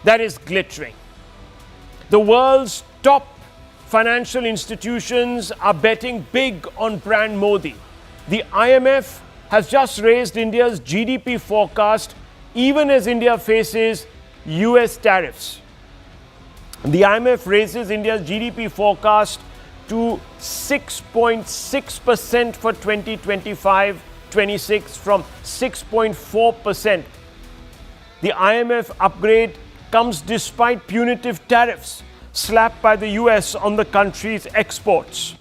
that is glittering. The world's top financial institutions are betting big on brand Modi. The IMF has just raised India's GDP forecast even as India faces US tariffs. The IMF raises India's GDP forecast to 6.6% for 2025-26 from 6.4%. The IMF upgrade comes despite punitive tariffs slapped by the US on the country's exports.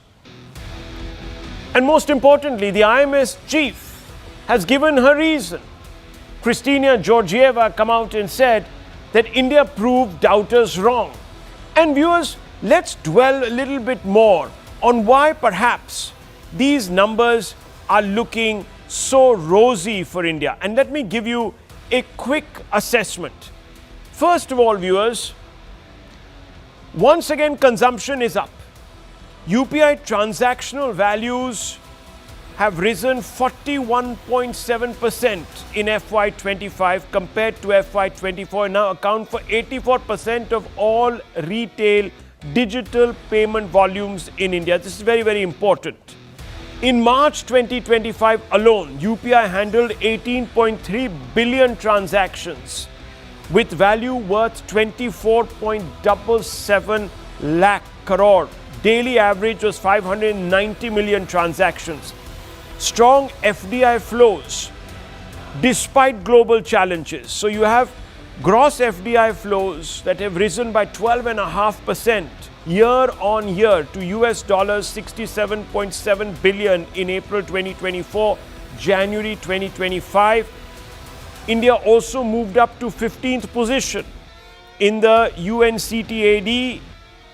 And most importantly, the IMF chief has given her reason. Kristalina Georgieva come out and said that India proved doubters wrong. And viewers, let's dwell a little bit more on why perhaps these numbers are looking so rosy for India. And let me give you a quick assessment. First of all, viewers, once again, consumption is up. UPI transactional values have risen 41.7% in FY25 compared to FY24 and now account for 84% of all retail digital payment volumes in India. This is very, very important. In March 2025 alone, UPI handled 18.3 billion transactions with value worth 24.77 lakh crore. Daily average was 590 million transactions. Strong FDI flows despite global challenges. So you have gross FDI flows that have risen by 12.5% year on year to US dollars 67.7 billion in April 2024, January 2025. India also moved up to 15th position in the UNCTAD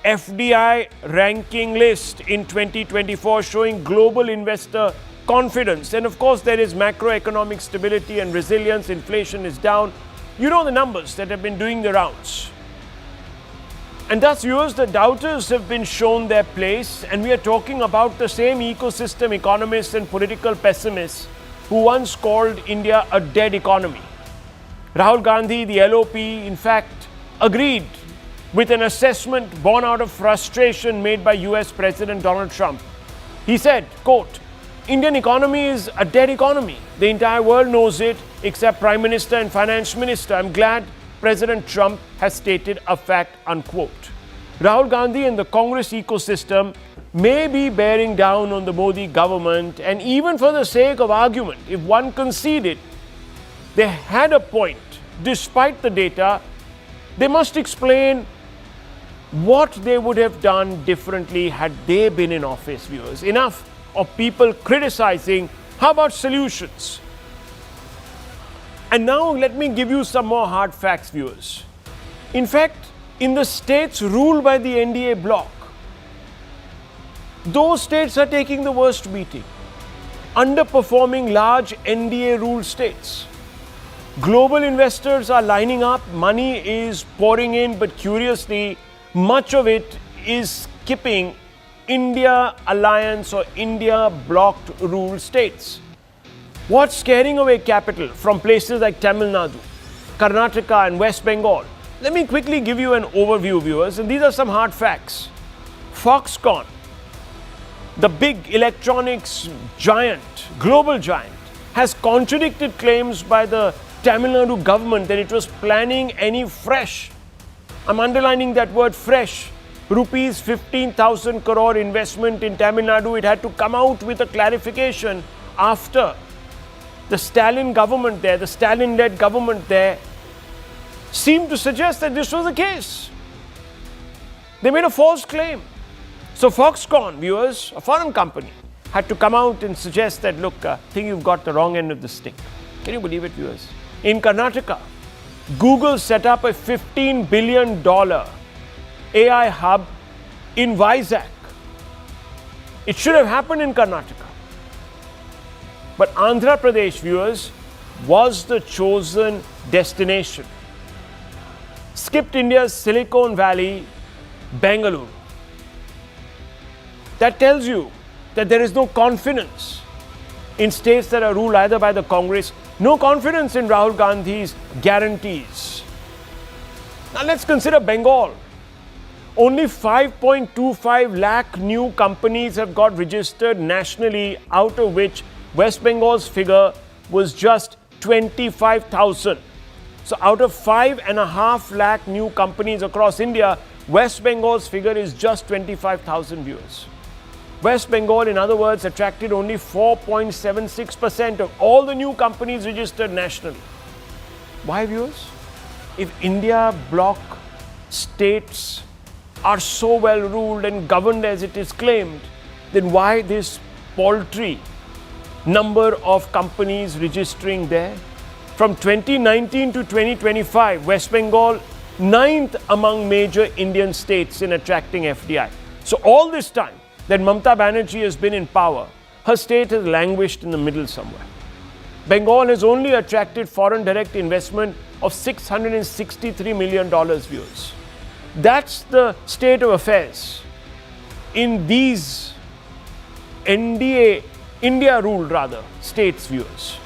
FDI ranking list in 2024, showing global investor confidence. And of course, there is macroeconomic stability and resilience. Inflation is down. You know the numbers that have been doing the rounds. And thus, viewers, the doubters have been shown their place, and we are talking about the same ecosystem economists and political pessimists who once called India a dead economy. Rahul Gandhi, the LOP, in fact, agreed with an assessment born out of frustration made by US President Donald Trump. He said, quote, Indian economy is a dead economy. The entire world knows it except Prime Minister and Finance Minister. I'm glad President Trump has stated a fact, unquote. Rahul Gandhi and the Congress ecosystem may be bearing down on the Modi government, and even for the sake of argument, if one conceded they had a point despite the data, they must explain what they would have done differently had they been in office, viewers. Enough of people criticizing. How about solutions? And now let me give you some more hard facts, viewers. In fact, in the states ruled by the NDA bloc, those states are taking the worst beating, underperforming large NDA ruled states. Global investors are lining up, money is pouring in, but curiously, much of it is skipping India alliance or India blocked ruled states. What's scaring away capital from places like Tamil Nadu, Karnataka and West Bengal? Let me quickly give you an overview, viewers, and these are some hard facts. Foxconn, the big electronics giant, global giant, has contradicted claims by the Tamil Nadu government that it was planning any fresh, I'm underlining that word fresh, rupees 15,000 crore investment in Tamil Nadu. It had to come out with a clarification after the Stalin government there, the Stalin-led government there, seemed to suggest that this was the case. They made a false claim. So Foxconn, viewers, a foreign company, had to come out and suggest that, look, I think you've got the wrong end of the stick. Can you believe it, viewers? In Karnataka, Google set up a $15 billion AI hub in Vizag. It should have happened in Karnataka. But Andhra Pradesh, viewers, was the chosen destination. Skipped India's Silicon Valley, Bangalore. That tells you that there is no confidence in states that are ruled either by the Congress, no confidence in Rahul Gandhi's guarantees. Now let's consider Bengal. Only 5.25 lakh new companies have got registered nationally, out of which West Bengal's figure was just 25,000. So out of 5.5 lakh new companies across India, West Bengal's figure is just 25,000 viewers. West Bengal, in other words, attracted only 4.76% of all the new companies registered nationally. Why, viewers? If India bloc states are so well ruled and governed as it is claimed, then why this paltry number of companies registering there? From 2019 to 2025, West Bengal, 9th among major Indian states in attracting FDI. So all this time that Mamata Banerjee has been in power, her state has languished in the middle somewhere. Bengal has only attracted foreign direct investment of $663 million, viewers. That's the state of affairs in these India-ruled states, viewers.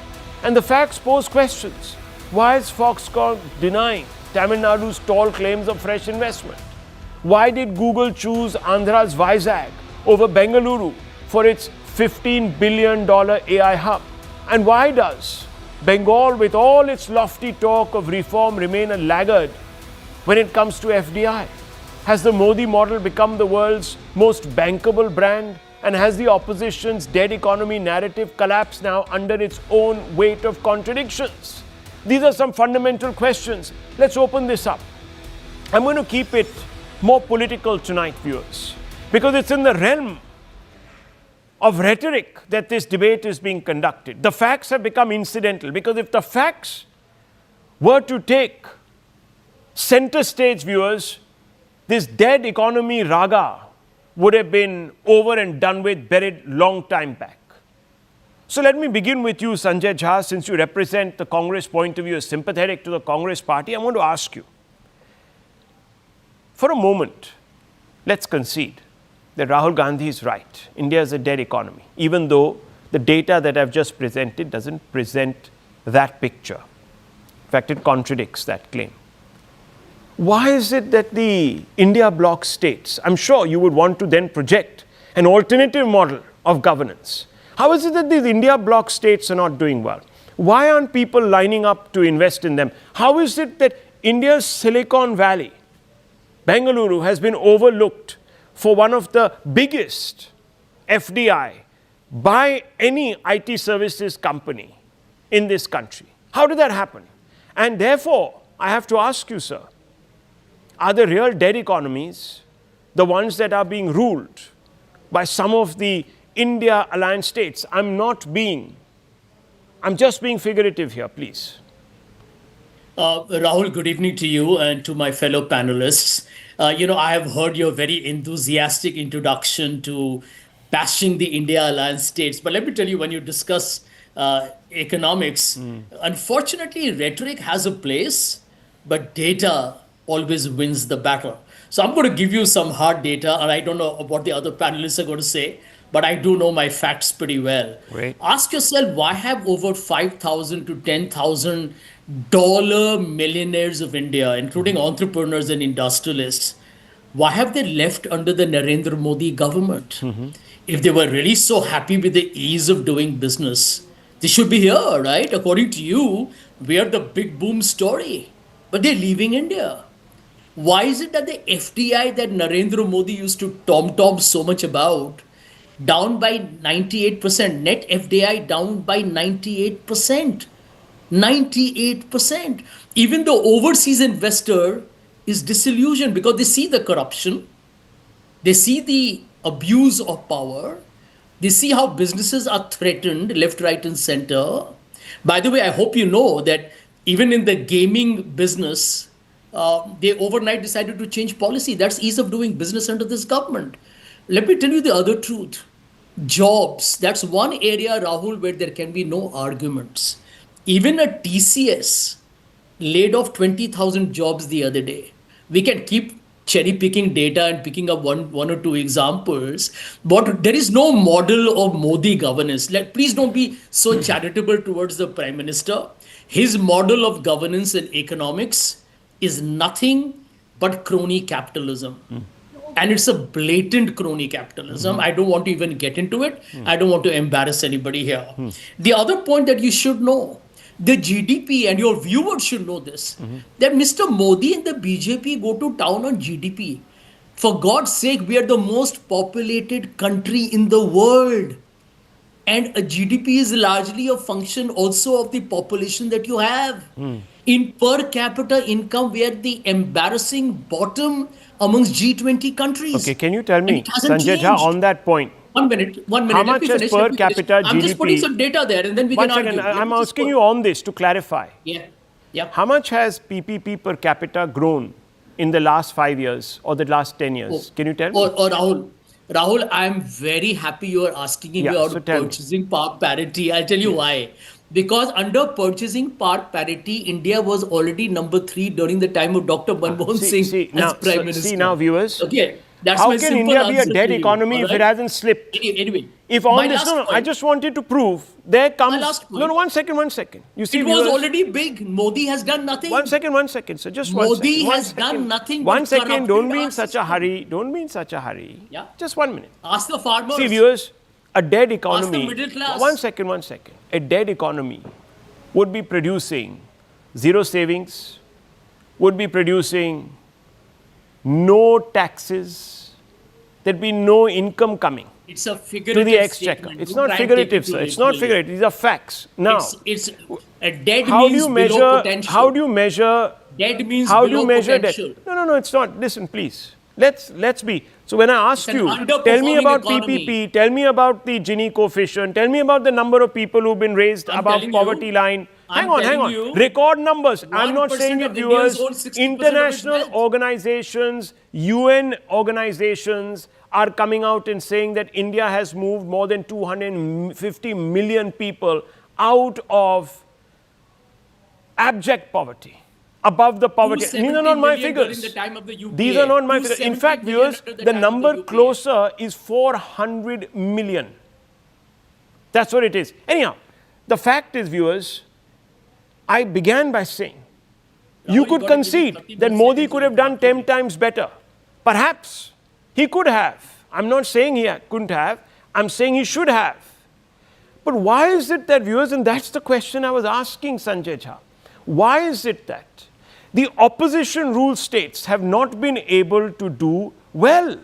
And the facts pose questions. Why is Foxconn denying Tamil Nadu's tall claims of fresh investment? Why did Google choose Andhra's Vizag over Bengaluru for its $15 billion AI hub? And why does Bengal, with all its lofty talk of reform, remain a laggard when it comes to FDI? Has the Modi model become the world's most bankable brand? And has the opposition's dead economy narrative collapsed now under its own weight of contradictions? These are some fundamental questions. Let's open this up. I'm going to keep it more political tonight, viewers, because it's in the realm of rhetoric that this debate is being conducted. The facts have become incidental, because if the facts were to take center stage, viewers, this dead economy Raga would have been over and done with, buried long time back. So let me begin with you, Sanjay Jha, since you represent the Congress point of view, as sympathetic to the Congress party. I want to ask you, for a moment, let's concede that Rahul Gandhi is right. India is a dead economy, even though the data that I've just presented doesn't present that picture. In fact, it contradicts that claim. Why is it that the India bloc states, I'm sure you would want to then project an alternative model of governance. How is it that these India bloc states are not doing well? Why aren't people lining up to invest in them? How is it that India's Silicon Valley, Bangalore, has been overlooked for one of the biggest FDI by any IT services company in this country? How did that happen? And therefore, I have to ask you, sir, are the real dead economies the ones that are being ruled by some of the India alliance states? I'm just being figurative here, please. Rahul, good evening to you and to my fellow panelists. I have heard your very enthusiastic introduction to bashing the India alliance states. But let me tell you, when you discuss economics, unfortunately, rhetoric has a place, but data always wins the battle. So I'm going to give you some hard data, and I don't know what the other panelists are going to say, but I do know my facts pretty well. Great. Ask yourself, why have over 5,000 to 10,000 dollar millionaires of India, including entrepreneurs and industrialists, why have they left under the Narendra Modi government? If they were really so happy with the ease of doing business, they should be here, right? According to you, we are the big boom story, but they're leaving India. Why is it that the FDI that Narendra Modi used to tom-tom so much about, down by 98%, net FDI down by 98%? 98%. Even the overseas investor is disillusioned because they see the corruption, they see the abuse of power, they see how businesses are threatened left, right, and center. By the way, I hope you know that even in the gaming business, they overnight decided to change policy. That's ease of doing business under this government. Let me tell you the other truth. Jobs, that's one area, Rahul, where there can be no arguments. Even a TCS laid off 20,000 jobs the other day. We can keep cherry picking data and picking up one or two examples, but there is no model of Modi governance. Please don't be so charitable towards the Prime Minister. His model of governance and economics is nothing but crony capitalism. And it's a blatant crony capitalism. I don't want to even get into it. I don't want to embarrass anybody here. The other point that you should know, the GDP, and your viewers should know this, that Mr. Modi and the BJP go to town on GDP. For God's sake, we are the most populated country in the world. And a GDP is largely a function also of the population that you have. In per capita income, we are the embarrassing bottom amongst G20 countries. Okay, can you tell me, And it hasn't Sanjay Jha, changed. on that point? 1 minute. How much is per capita I'm just GDP? putting some data there and then we One can second, argue. I'm asking you on this to clarify. Yeah. Yeah. How much has PPP per capita grown in the last 5 years or the last 10 years? Can you tell me? Rahul, I'm very happy you are asking me Yeah, about so tell me. purchasing power parity. I'll tell you why. Because under purchasing power parity, India was already number 3 during the time of Dr. Manmohan Singh as Prime Minister. See now, viewers. Okay. That's How my can simple India be a answer dead to you, economy if all it right? hasn't slipped? Anyway, If on my this, last I point- just wanted to prove there comes. My last point. No, 1 second, 1 second. You see, it was viewers, already big. Modi has done nothing. 1 second, 1 second. So just one Modi second. One has second. done nothing. 1 but second. Don't corrupted be in our such a system. hurry. Don't be in such a hurry. Yeah. Just 1 minute. Ask the farmers. See, viewers, a dead economy. middle class. 1 second, 1 second. A dead economy would be producing zero savings, would be producing no taxes, there'd be no income coming It's a to figurative the exchequer. statement. It's Don't not try and take figurative, it too sir. It's not literally. figurative. These are facts. Now, It's a dead how do means you below measure? potential. How do you measure? Dead means How do below you measure that? potential. No, it's not. Listen, please. Let's be. So when I ask an you, tell me underperforming about economy. PPP, tell me about the Gini coefficient, tell me about the number of people who've been raised I'm above telling poverty you- line. I'm Hang telling on. you, Record numbers. I'm not 1% saying it, of Indians viewers. own 60% of its International wealth. organizations, UN organizations are coming out and saying that India has moved more than 250 million people out of abject poverty, above the poverty. These are 270 not my million during figures. the time of the UPA. These are not my figures. In 270 fact, million viewers, under the time of number UPA. closer is 400 million. That's what it is. Anyhow, the fact is, viewers, I began by saying, you could you gotta give me concede 30 that more Modi seconds could to have done interrupt 10 times better. Perhaps he could have. I'm not saying he couldn't have. I'm saying he should have. But why is it that, viewers, and that's the question I was asking Sanjay Jha, why is it that the opposition rule states have not been able to do well?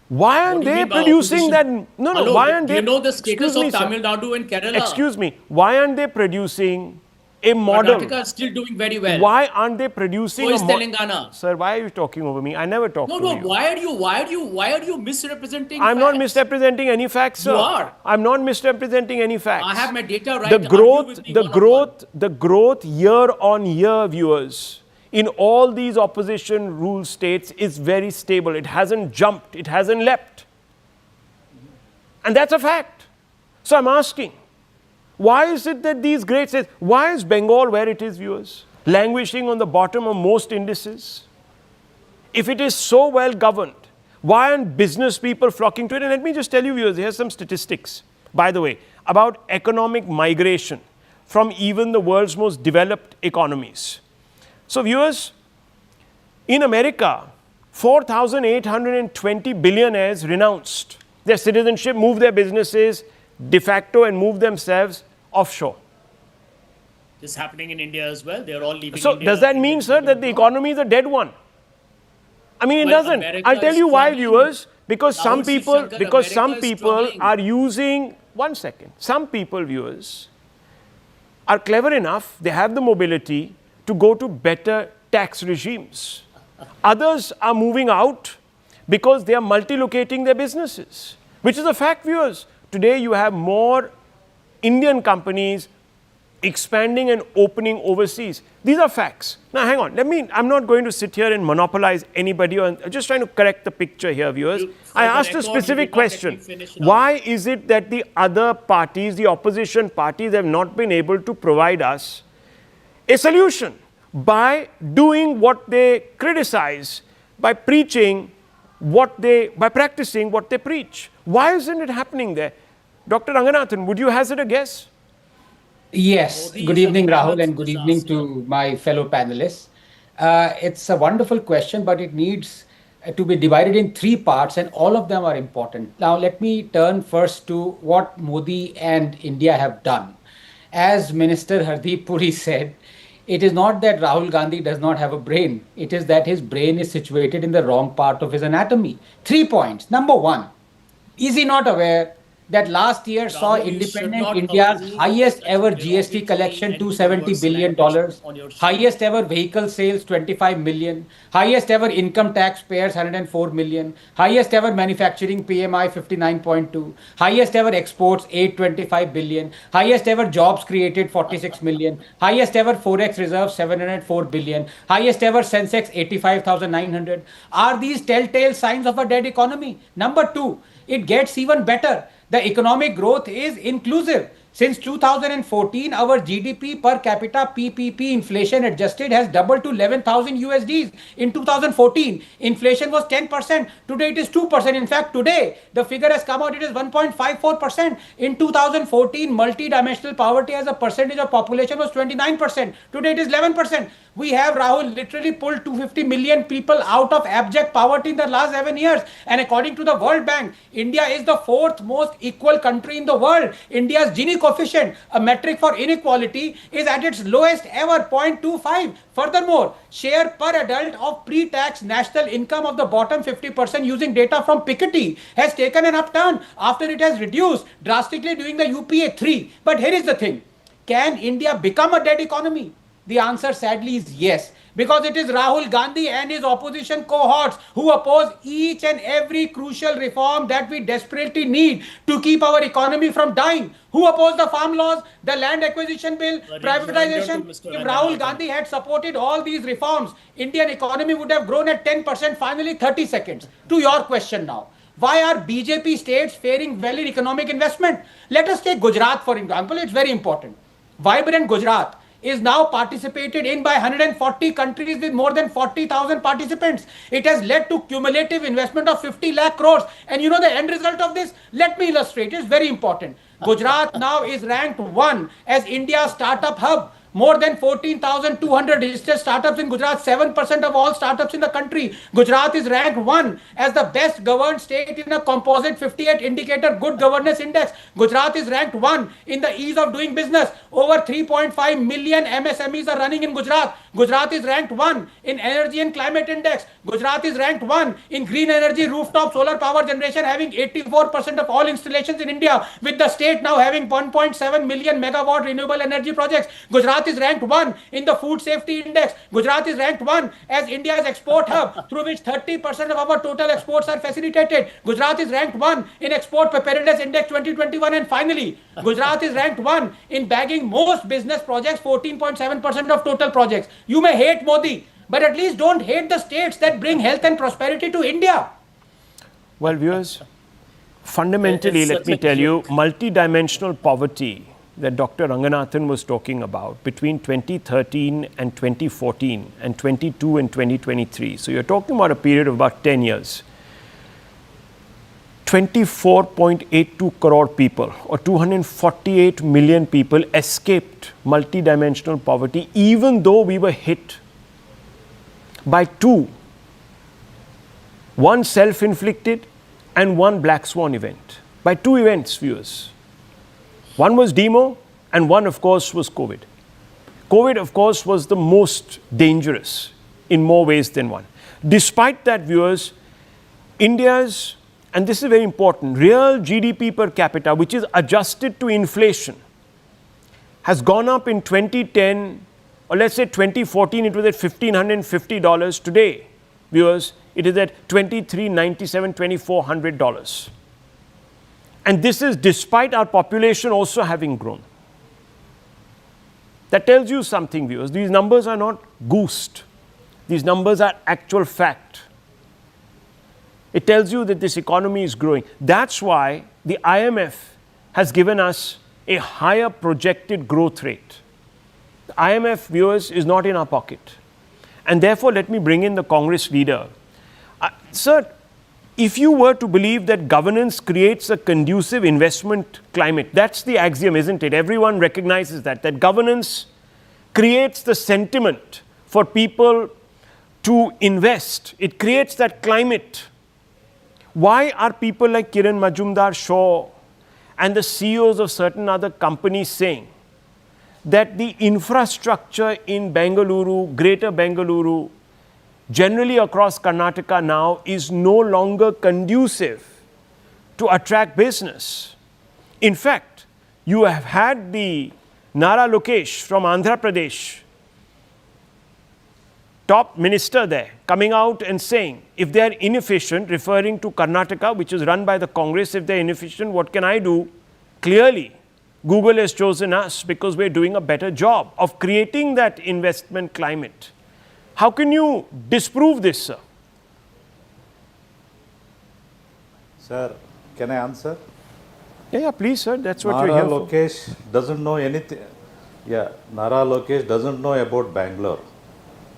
Why aren't What do you they mean by producing that? opposition? No, Hello, why aren't do they? you know the status Excuse me, of sir. Tamil Nadu and Kerala? Excuse me, why aren't they producing a model? Karnataka is still doing very well. Why aren't they producing So is a Telangana. Sir, why are you talking over me? I never talk No, over no. you. Why are you misrepresenting? I'm not facts? misrepresenting any facts, sir. You are. I'm not misrepresenting any facts. I have my data right. The Argue growth, with me the one-on-one. growth, the growth year on year, viewers, in all these opposition rule states is very stable. It hasn't jumped. It hasn't leapt. And that's a fact. So I'm asking, why is it that these great states, why is Bengal where it is, viewers, languishing on the bottom of most indices? If it is so well governed, why aren't business people flocking to it? And let me just tell you, viewers, here's some statistics, by the way, about economic migration from even the world's most developed economies. So, viewers, in America, 4,820 billionaires renounced their citizenship, moved their businesses de facto and moved themselves offshore. This is happening in India as well. They're all leaving So India. does that mean, sir, that the economy is a dead one? I mean, it Well, doesn't. America I'll tell is you why, struggling. viewers. Because Rahul some C. people, Shankar, because some America is people struggling. are using. 1 second. Some people, viewers, are clever enough. They have the mobility to go to better tax regimes. Others are moving out because they are multilocating their businesses, which is a fact, viewers. Today, you have more Indian companies expanding and opening overseas. These are facts. Now, hang on. I'm not going to sit here and monopolize anybody. I'm just trying to correct the picture here, viewers. For I the asked a record, specific you did not let me question. finish now. Why is it that the other parties, the opposition parties, have not been able to provide us a solution by doing what they criticize, by preaching by practicing what they preach? Why isn't it happening there? Dr. Ranganathan, would you hazard a guess? Yes. Modi Good is a evening, Rahul, mammoth and good evening disaster. to my fellow panelists. It's a wonderful question, but it needs to be divided in three parts, and all of them are important. Now, let me turn first to what Modi and India have done. As Minister Hardeep Puri said, it is not that Rahul Gandhi does not have a brain, it is that his brain is situated in the wrong part of his anatomy. 3 points. Number one, is he not aware that last year saw Rahul, you should independent not cover India's me highest with ever such GST derogatory collection, and $270 perverse billion, language on your show. highest ever vehicle sales, 25 million, highest ever income taxpayers, 104 million, highest ever manufacturing PMI, 59.2, highest ever exports, 825 billion, highest ever jobs created, 46 million, highest ever forex reserves, 704 billion, highest ever Sensex, 85,900. Are these telltale signs of a dead economy? Number two, it gets even better. The economic growth is inclusive. Since 2014, our GDP per capita PPP inflation adjusted has doubled to 11,000 USDs. In 2014, inflation was 10%. Today it is 2%. In fact, today the figure has come out, it is 1.54%. In 2014, multi-dimensional poverty as a percentage of population was 29%. Today it is 11%. We have, Rahul, literally pulled 250 million people out of abject poverty in the last 7 years. And according to the World Bank, India is the fourth most equal country in the world. India's Gini coefficient, a metric for inequality, is at its lowest ever, 0.25. Furthermore, share per adult of pre-tax national income of the bottom 50% using data from Piketty has taken an upturn after it has reduced drastically during the UPA 3. But here is the thing. Can India become a dead economy? The answer sadly is yes, because it is Rahul Gandhi and his opposition cohorts who oppose each and every crucial reform that we desperately need to keep our economy from dying. Who opposed the farm laws, the land acquisition bill, privatization? If Rahul Gandhi had supported all these reforms, Indian economy would have grown at 10%. Finally, 30 seconds. To your question now. Why are BJP states faring well in economic investment? Let us take Gujarat for example. It's very important. Vibrant Gujarat is now participated in by 140 countries with more than 40,000 participants. It has led to cumulative investment of 50 lakh crores. And you know the end result of this? Let me illustrate. It's very important. Gujarat now is ranked 1 as India's startup hub. More than 14,200 registered startups in Gujarat, 7% of all startups in the country. Gujarat is ranked 1 as the best governed state in a composite 58 indicator good governance index. Gujarat is ranked 1 in the ease of doing business. Over 3.5 million MSMEs are running in Gujarat. Gujarat is ranked 1 in energy and climate index. Gujarat is ranked 1 in green energy rooftop solar power generation, having 84% of all installations in India, with the state now having 1.7 million megawatt renewable energy projects. Gujarat is ranked 1 in the food safety index. Gujarat is ranked 1 as India's export hub, through which 30% of our total exports are facilitated. Gujarat is ranked 1 in export preparedness index 2021. And finally, Gujarat is ranked 1 in bagging most business projects, 14.7% of total projects. You may hate Modi, but at least don't hate the states that bring health and prosperity to India. Well, viewers, fundamentally, let me tell you, multi-dimensional poverty that Dr. Ranganathan was talking about between 2013 and 2014 and 22 and 2023. So you're talking about a period of about 10 years. 24.82 crore people or 248 million people escaped multi-dimensional poverty, even though we were hit by two. One self-inflicted and one black swan event. By two events, viewers. One was demo and one, of course, was COVID. COVID, of course, was the most dangerous in more ways than one. Despite that, viewers, India's, and this is very important, real GDP per capita, which is adjusted to inflation, has gone up in 2010, or let's say 2014, it was at $1,550. Today, viewers, it is at $2,397, $2,400. And this is despite our population also having grown. That tells you something, viewers. These numbers are not goosed. These numbers are actual fact. It tells you that this economy is growing. That's why the IMF has given us a higher projected growth rate. The IMF, viewers, is not in our pocket. And therefore, let me bring in the Congress leader. Sir, if you were to believe that governance creates a conducive investment climate, that's the axiom, isn't it? Everyone recognizes that governance creates the sentiment for people to invest. It creates that climate. Why are people like Kiran Majumdar-Shaw and the CEOs of certain other companies saying that the infrastructure in Bengaluru, Greater Bengaluru, generally across Karnataka now is no longer conducive to attract business? In fact, you have had the Nara Lokesh from Andhra Pradesh, top minister there, coming out and saying, if they are inefficient, referring to Karnataka, which is run by the Congress, if they're inefficient, what can I do? Clearly, Google has chosen us because we're doing a better job of creating that investment climate. How can you disprove this, sir? Sir, can I answer? Yeah, please, sir. That's what Nara we're here for. Lokesh doesn't know anything. Yeah, Nara Lokesh doesn't know about Bangalore.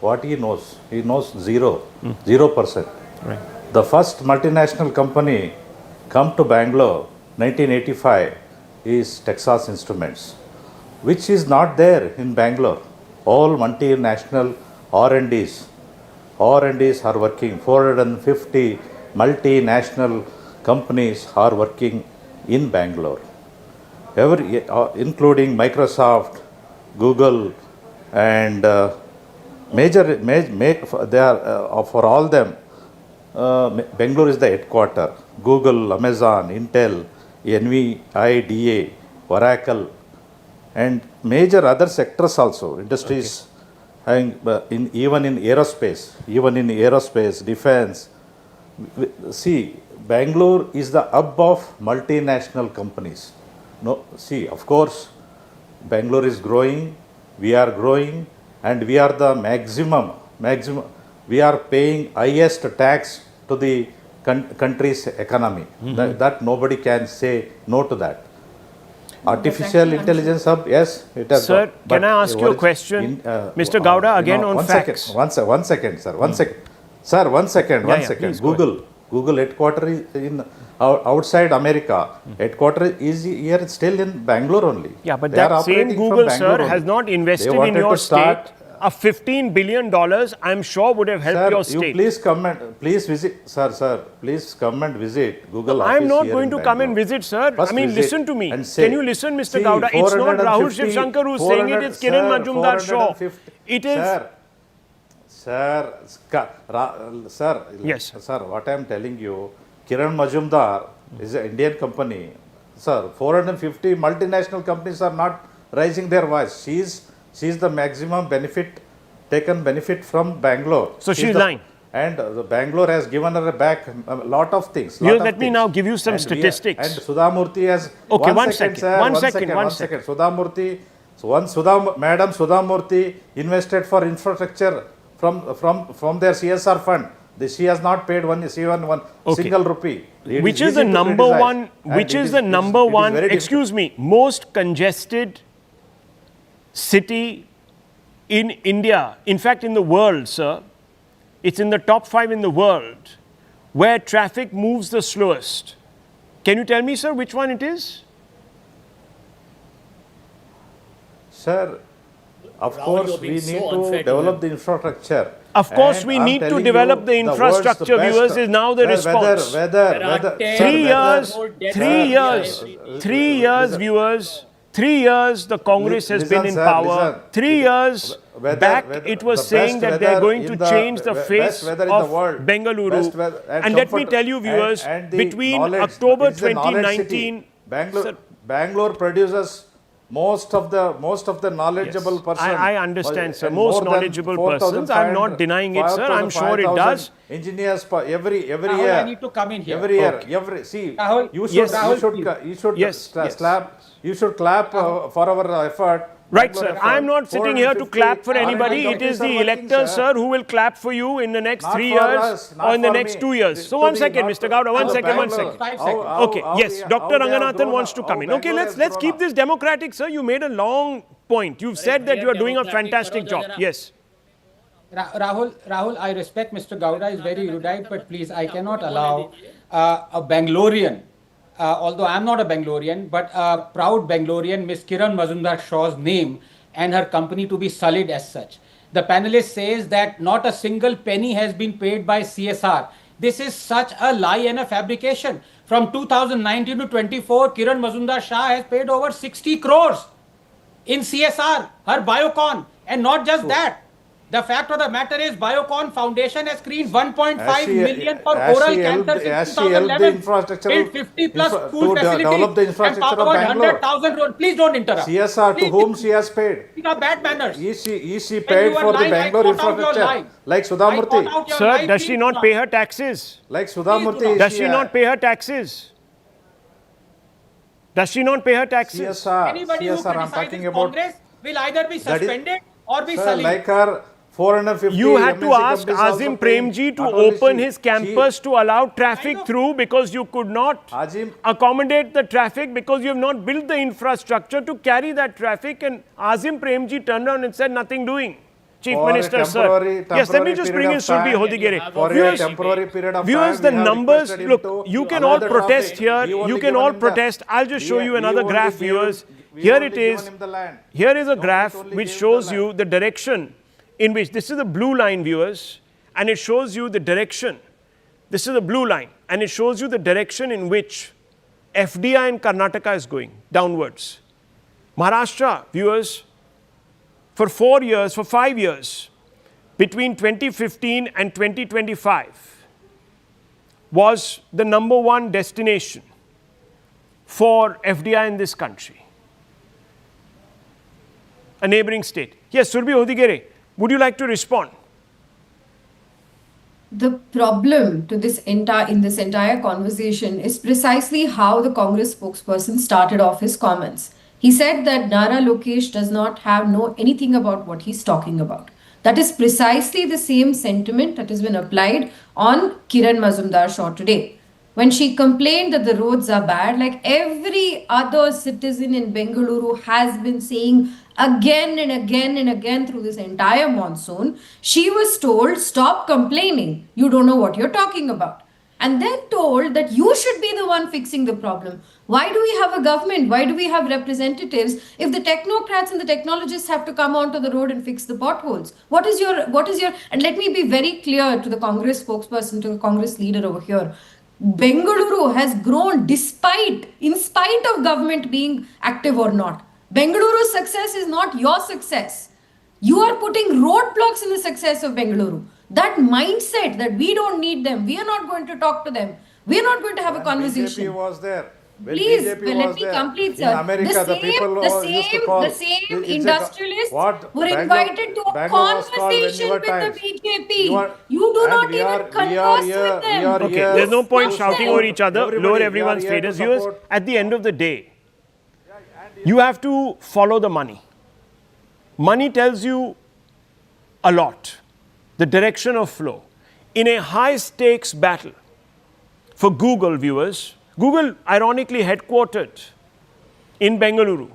What he knows? He knows 0%. Right. The first multinational company come to Bangalore, 1985, is Texas Instruments, which is not there in Bangalore. All multinational R&Ds are working. 450 multinational companies are working in Bangalore, including Microsoft, Google, and they are for all them. Bangalore is the headquarter. Google, Amazon, Intel, NVIDIA, Oracle, and major other sectors also, industries, having, even in aerospace, defense. See, Bangalore is the hub of multinational companies. No, see, of course, Bangalore is growing, we are growing, and we are the maximum, we are paying highest tax to the country's economy. That nobody can say no to that. Artificial intelligence hub, yes, it has. Sir, can I ask you a question? Mr. Gowda, again on facts. One second, sir. One second. Please go ahead. Google headquarters in outside America. Headquarters is here still in Bangalore only. Yeah, but They are that same operating from Google, Bangalore sir, only. has not invested They in wanted your to start- state. A $15 billion, I'm sure, would have helped Sir, your you state. please come and please visit, sir. Please come and visit Google office I'm not here going in to come and Bangalore. visit, sir. First I mean, visit listen to me. and say- Can you listen, Mr. See, Gowda? It's not Rahul 450 Shivshankar who's saying it, it's Kiran sir, Majumdar-Shaw. 450 It is... Sir, Yes. Sir, what I am telling you, Kiran Majumdar is an Indian company. Sir, 450 multinational companies are not raising their voice. She is the maximum taken benefit from Bangalore. So she's lying. And Bangalore has given her back a lot of things. Let me now give you some statistics. And Sudha Murthy has... Okay, one second. Madam Sudha Murthy invested for infrastructure from their CSR fund. She has not paid one single rupee. Which is the number one, excuse me, most congested city in India, in fact in the world, sir. It's in the top 5 in the world where traffic moves the slowest. Can you tell me, sir, which one it is? Sir, of Rahul, course you're we being need so to unfair to develop him. the infrastructure. Of course, And we I'm need to telling develop you, the world's infrastructure, best- viewers, is now the response. There are 3 years, 3 years, viewers, 3 years the Congress has Listen, been in sir, power. listen. 3 years back, it was the saying best that they are weather going in to the- change the best face weather in the of world. Bengaluru. Best weather And let me comfort- tell you, viewers, and the between knowledge- October it's the knowledge city. 2019, Bangalore produces most of the knowledgeable persons. I understand, sir. and Most more than knowledgeable persons. I'm not 4,500 denying it, sir. I'm sure it 5,000 does. Engineers every Rahul, year. I need to come in here. Every year, Okay. see, Rahul, you should, yes, you should Yes, yes. clap. You should clap for our effort. Right, Bangalore sir. effort. I'm not sitting here to 450 clap for R&D anybody. It companies is are the working, electors, sir, who will clap for you in the next Not 3 for years us, not or in the for next me. 2 years. So To one the- second, not Mr. to- Gowda, one how second, one Bangalore- second. 5 how- seconds. how- Okay, how yes, we- how Dr. they have Ranganathan grown wants up, to how come in. Okay, Bangalore let's has keep grown this democratic, sir. You made a long point. You've said that you are doing a fantastic job. Yes. Rahul, I respect Mr. Gowda is very erudite, but please, I cannot allow a Bangalorean, although I'm not a Bangalorean, but a proud Bangalorean, Miss Kiran Majumdar-Shaw's name and her company to be sullied as such. the panelist says that not a single penny has been paid by CSR. This is such a lie and a fabrication. From 2019 to 24, Kiran Mazumdar-Shaw has paid over 60 crores in CSR, her Biocon. And not just that. The fact of the matter is Biocon Foundation has screened 1.5 million for oral cancer since 2011. Built 50 plus school facilities and powered 100,000 roads. Please don't interrupt. CSR, to whom she has paid? These are bad manners. Is she paid for the Bangalore infrastructure? Like Sudhamurthy? Sir, does she not pay her taxes? Like Sudhamurthy? Does she not pay her taxes? Does she not pay her taxes? CSR, Anybody who CSR, I'm criticizes talking about. Congress will either be suspended or be Sir, sullied. like her 450 You had to MNC ask companies also Azim paying. Premji to Not only open she- his campus to allow traffic know. through because you could not Azim- accommodate the traffic because you have not built the infrastructure to carry that traffic. And Azim Premji turned around and said, nothing doing. Chief For a Minister, sir. temporary Yes, let me just period bring in of Surbi time, Hodigere. For a temporary period of Viewers, time, the we have numbers, requested him look, to you can all another protest topic. here, We only you can given all him the- protest. I'll just show you we another only graph, gave- viewers. we Here only it given is. him the land. Here is a graph only which gave shows the you land. the direction in which, this is the blue line, viewers, and it shows you the direction. This is the blue line, and it shows you the direction in which FDI in Karnataka is going, downwards. Maharashtra, viewers, for 4 years, for 5 years, between 2015 and 2025, was the #1 destination for FDI in this country. A neighboring state. Yes, Surbi Hodigere, would you like to respond? The problem to this entire conversation is precisely how the Congress spokesperson started off his comments. He said that Nara Lokesh does not know anything about what he's talking about. That is precisely the same sentiment that has been applied on Kiran Mazumdar-Shaw today. When she complained that the roads are bad, like every other citizen in Bengaluru has been saying again and again and again through this entire monsoon, she was told, stop complaining. You don't know what you're talking about. And then told that you should be the one fixing the problem. Why do we have a government? Why do we have representatives if the technocrats and the technologists have to come onto the road and fix the potholes? What is your, and let me be very clear to the Congress spokesperson, to the Congress leader over here. Bengaluru has grown in spite of government being active or not. Bengaluru's success is not your success. You are putting roadblocks in the success of Bengaluru. That mindset that we don't need them, we are not going to talk to them, we are not going to have a conversation. BJP was there. When Please, BJP let was me there. complete, In sir. America, the people used to call. The same It's a- industrialists what? were Bangalore- invited to a Bangalore was called when conversation you were with times. the BJP. You are- You do and not we even are converse here- with them. we are Okay, here there's no point to shouting support over each other, everybody. lower We are everyone's here to status. Viewers, support. at the end of the day, you have to follow the money. Money tells you a lot, the direction of flow. In a high-stakes battle for Google, viewers, Google, ironically headquartered in Bengaluru,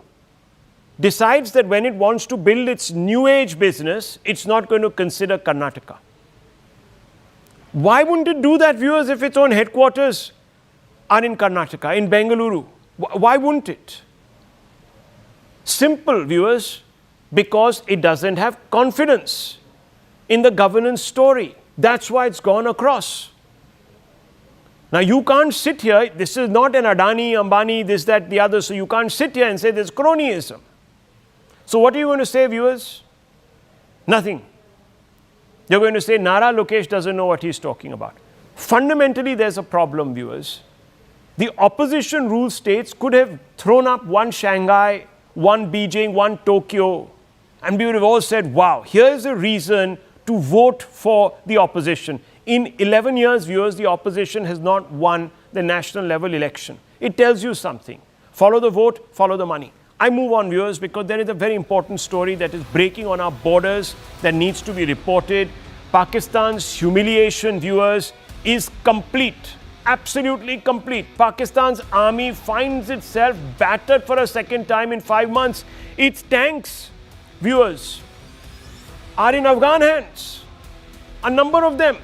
decides that when it wants to build its new age business, it's not going to consider Karnataka. Why wouldn't it do that, viewers, if its own headquarters are in Karnataka, in Bengaluru? Why wouldn't it? Simple, viewers, because it doesn't have confidence in the governance story. That's why it's gone across. Now, you can't sit here, this is not an Adani, Ambani, this, that, the other, so you can't sit here and say there's cronyism. So what are you going to say, viewers? Nothing. You're going to say Nara Lokesh doesn't know what he's talking about. Fundamentally, there's a problem, viewers. The opposition rule states could have thrown up one Shanghai, one Beijing, one Tokyo, and we would have all said, wow, here's a reason to vote for the opposition. In 11 years, viewers, the opposition has not won the national level election. It tells you something. Follow the vote, follow the money. I move on, viewers, because there is a very important story that is breaking on our borders that needs to be reported. Pakistan's humiliation, viewers, is complete. Absolutely complete. Pakistan's army finds itself battered for a second time in 5 months. Its tanks, viewers, are in Afghan hands. A number of them.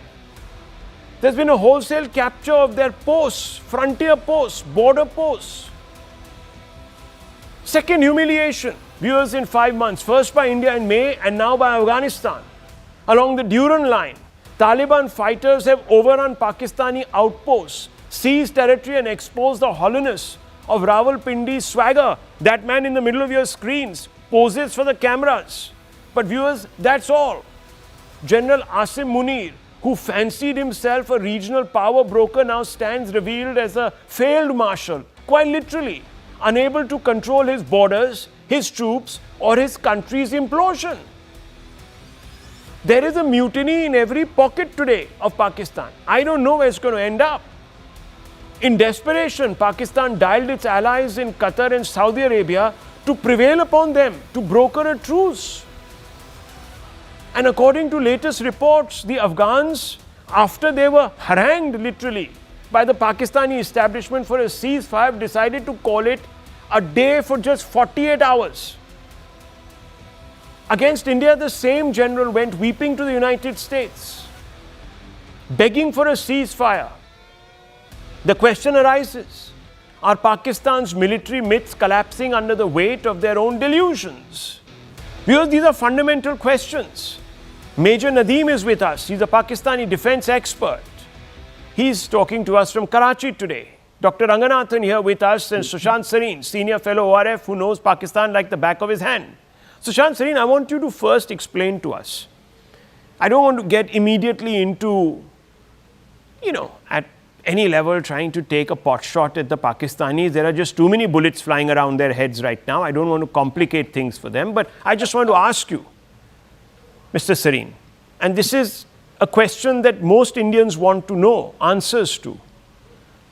There's been a wholesale capture of their posts, frontier posts, border posts. Second humiliation. Viewers, in 5 months, first by India in May and now by Afghanistan. Along the Durand line, Taliban fighters have overrun Pakistani outposts, seized territory and exposed the hollowness of Rawalpindi's swagger. That man in the middle of your screens poses for the cameras. But viewers, that's all. General Asim Munir, who fancied himself a regional power broker, now stands revealed as a failed marshal, quite literally, unable to control his borders, his troops, or his country's implosion. There is a mutiny in every pocket today of Pakistan. I don't know where it's going to end up. In desperation, Pakistan dialed its allies in Qatar and Saudi Arabia to prevail upon them to broker a truce. And according to latest reports, the Afghans, after they were harangued literally by the Pakistani establishment for a ceasefire, decided to call it a day for just 48 hours. Against India, the same general went weeping to the United States, begging for a ceasefire. The question arises, are Pakistan's military myths collapsing under the weight of their own delusions? Because these are fundamental questions. Major Nadeem is with us. He's a Pakistani defense expert. He's talking to us from Karachi today. Dr. Ranganathan here with us, and Sushant Sareen, senior fellow ORF who knows Pakistan like the back of his hand. Sushant Sareen, I want you to first explain to us. I don't want to get immediately into, at any level trying to take a pot shot at the Pakistanis. There are just too many bullets flying around their heads right now. I don't want to complicate things for them, but I just want to ask you, Mr. Sareen, and this is a question that most Indians want to know answers to.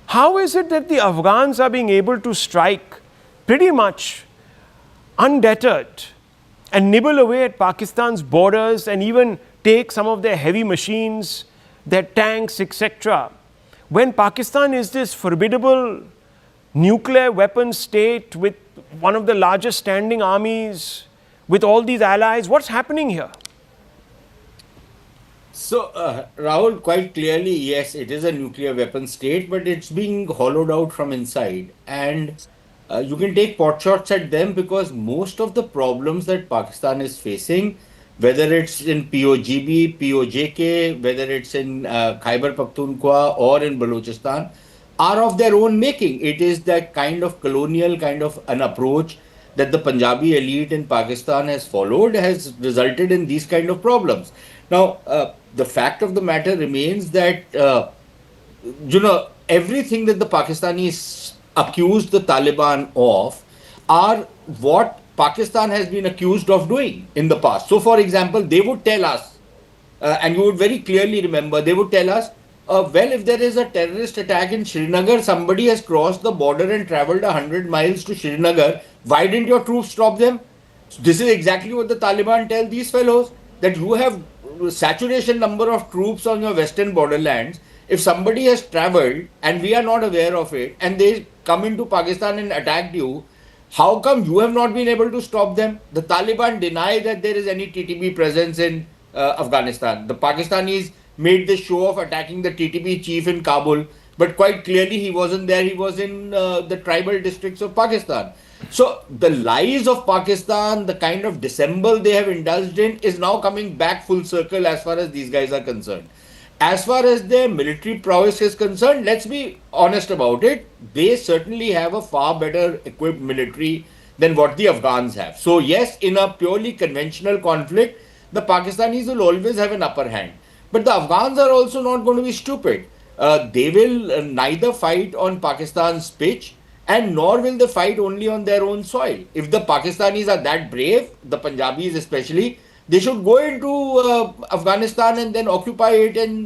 How is it that the Afghans are being able to strike pretty much undeterred and nibble away at Pakistan's borders and even take some of their heavy machines, their tanks, etc., when Pakistan is this formidable nuclear weapons state with one of the largest standing armies, with all these allies? What's happening here? So, Rahul, quite clearly, yes, it is a nuclear weapon state, but it's being hollowed out from inside. And you can take pot shots at them because most of the problems that Pakistan is facing, whether it's in POGB, POJK, whether it's in Khyber Pakhtunkhwa or in Balochistan, are of their own making. It is that kind of colonial kind of an approach that the Punjabi elite in Pakistan has followed has resulted in these kind of problems. Now, the fact of the matter remains that, everything that the Pakistanis accused the Taliban of are what Pakistan has been accused of doing in the past. So, for example, they would tell us, and you would very clearly remember, they would tell us, well, if there is a terrorist attack in Srinagar, somebody has crossed the border and traveled 100 miles to Srinagar, why didn't your troops stop them? So this is exactly what the Taliban tell these fellows, that you have saturation number of troops on your western borderlands. If somebody has traveled and we are not aware of it and they come into Pakistan and attacked you, how come you have not been able to stop them? The Taliban deny that there is any TTP presence in Afghanistan. The Pakistanis made the show of attacking the TTP chief in Kabul, but quite clearly he wasn't there. He was in the tribal districts of Pakistan. So the lies of Pakistan, the kind of dissemble they have indulged in, is now coming back full circle as far as these guys are concerned. As far as their military prowess is concerned, let's be honest about it. They certainly have a far better equipped military than what the Afghans have. So yes, in a purely conventional conflict, the Pakistanis will always have an upper hand. But the Afghans are also not going to be stupid. They will neither fight on Pakistan's pitch and nor will they fight only on their own soil. If the Pakistanis are that brave, the Punjabis especially, they should go into Afghanistan and then occupy it and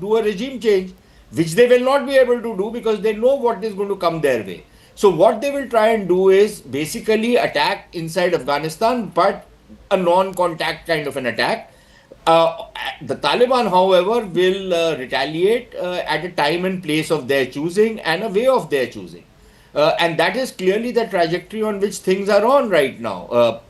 do a regime change, which they will not be able to do because they know what is going to come their way. So what they will try and do is basically attack inside Afghanistan, but a non-contact kind of an attack. The Taliban, however, will retaliate at a time and place of their choosing and a way of their choosing. And that is clearly the trajectory on which things are on right now.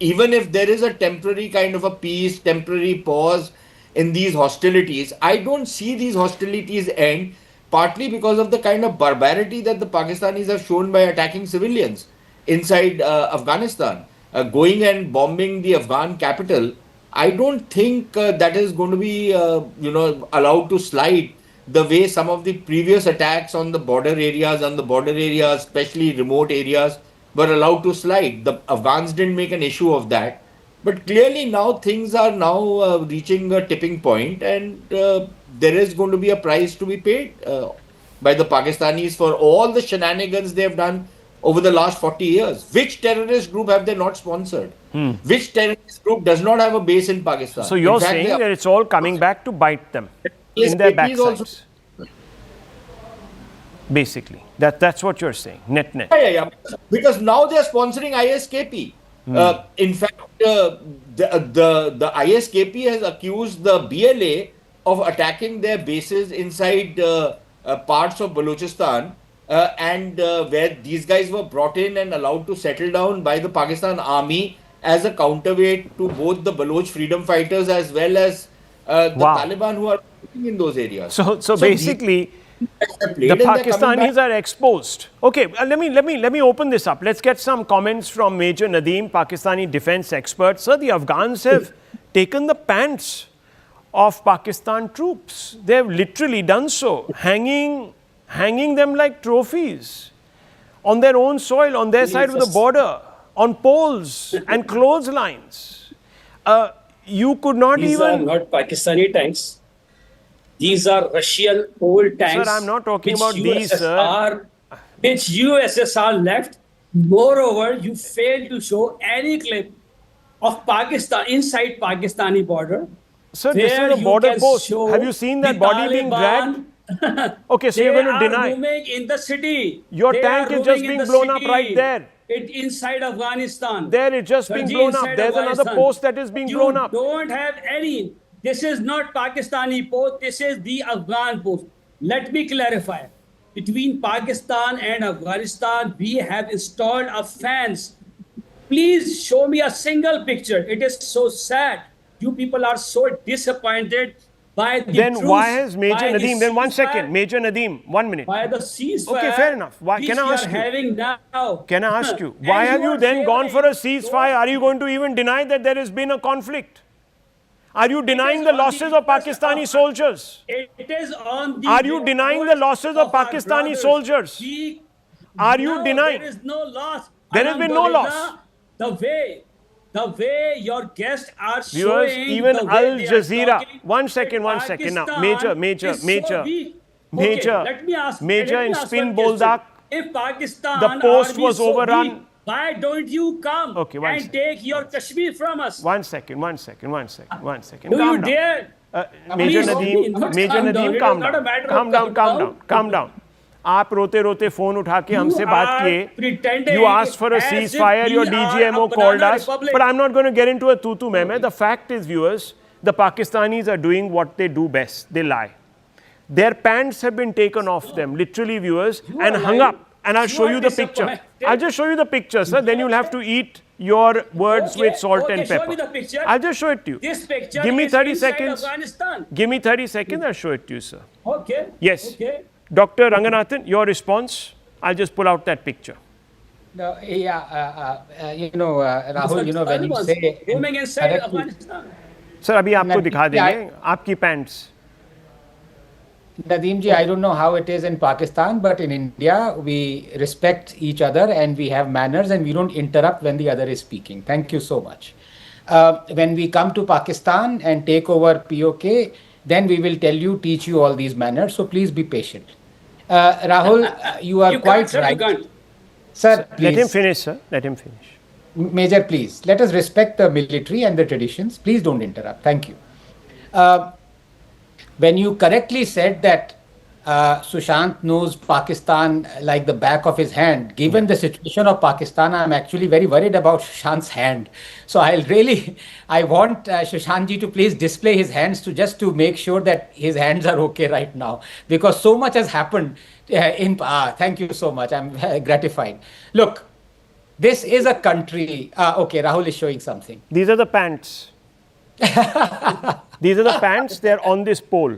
Even if there is a temporary kind of a peace, temporary pause in these hostilities, I don't see these hostilities end, partly because of the kind of barbarity that the Pakistanis have shown by attacking civilians inside Afghanistan. going and bombing the Afghan capital, I don't think that is going to be, allowed to slide the way some of the previous attacks on the border areas, especially remote areas, were allowed to slide. The Afghans didn't make an issue of that. But clearly now things are now reaching a tipping point, and there is going to be a price to be paid by the Pakistanis for all the shenanigans they have done over the last 40 years. Which terrorist group have they not sponsored? Which terrorist group does not have a base in Pakistan? So you're saying that it's all coming back to bite them in their backsides. Basically, that's what you're saying. Net. Yeah. Because now they're sponsoring ISKP. In fact, the ISKP has accused the BLA of attacking their bases inside parts of Balochistan, and where these guys were brought in and allowed to settle down by the Pakistan army as a counterweight to both the Baloch freedom fighters as well as the Taliban who are living in those areas. So basically, the Pakistanis are exposed. Okay, let me open this up. Let's get some comments from Major Nadeem, Pakistani defense expert. Sir, the Afghans have taken the pants of Pakistan troops. They have literally done so, hanging them like trophies on their own soil, on their side of the border, on poles and clotheslines. You could not These even... are not Pakistani tanks. These are Russian old tanks. Sir, I'm not talking about these, sir. Which USSR left. Moreover, you failed to show any clip of Pakistan inside Pakistani border. Sir, this is a border post. Have you seen that body being dragged? Okay, so you're going to deny. They are roaming in the city. Your tank is just being blown up right there. It inside Afghanistan. There, it's just being blown up. There's another post that is being blown up. You don't have any. This is not Pakistani post. This is the Afghan post. Let me clarify. Between Pakistan and Afghanistan, we have installed a fence. Please show me a single picture. It is so sad. You people are so disappointed by the Then truth, why has Major by the Nadeem, then 1 second, ceasefire, Major Nadeem, 1 minute. by the ceasefire, Okay, fair enough. Why, which can I we ask are you? having now. Can I ask you, And why have you are then gone for a favoring ceasefire? Are you going to even deny that there has been a conflict? Are you denying the losses of Pakistani soldiers? It is on the... Are you denying the losses of Pakistani soldiers? Are you denying? There is no loss. There has been no loss. The way your guests are Viewers, showing, even the way Al they are Jazeera. talking, 1 second now. Pakistan Major, is so weak. Okay, let me ask in one Spin question. Boldak. If Pakistan The post was so overrun. weak, why don't you come and take your Kashmir from us? 1 second. Do you dare? Major Please, Nadeem, calm down. आप रोते रोते phone उठा के हमसे बात किए. You asked for a ceasefire, your DGMO called us. But I'm not going to get into a tutu meme. The fact is, viewers, the Pakistanis are doing what they do best. They lie. Their pants have been taken off them, literally, viewers, and hung up. And I'll show you the picture. I'll just show you the picture, sir. Then you'll have to eat your words with salt and pepper. Show me the picture. I'll just show it to you. This picture Give me is 30 inside seconds. Afghanistan. Give me 30 seconds. I'll show it to you, sir. Okay. Yes. Okay. Dr. Ranganathan, your response? I'll just pull out that picture. No, Rahul, when you say roaming inside Afghanistan. Sir, अभी आपको दिखा देंगे आपकी pants. Nadeem ji, I don't know how it is in Pakistan, but in India, we respect each other and we have manners and we don't interrupt when the other is speaking. Thank you so much. When we come to Pakistan and take over POK, then we will teach you all these manners. So please be patient. Rahul, you are quite right. Sir, please. Let him finish, sir. Let him finish. Major, please. Let us respect the military and the traditions. Please don't interrupt. Thank you. When you correctly said that Sushant knows Pakistan like the back of his hand, given the situation of Pakistan, I'm actually very worried about Sushant's hand. So I want Sushant ji to please display his hands just to make sure that his hands are okay right now, because so much has happened thank you so much. I'm gratified. Look, this is a country. Okay, Rahul is showing something. These are the pants. These are the pants. They're on this pole.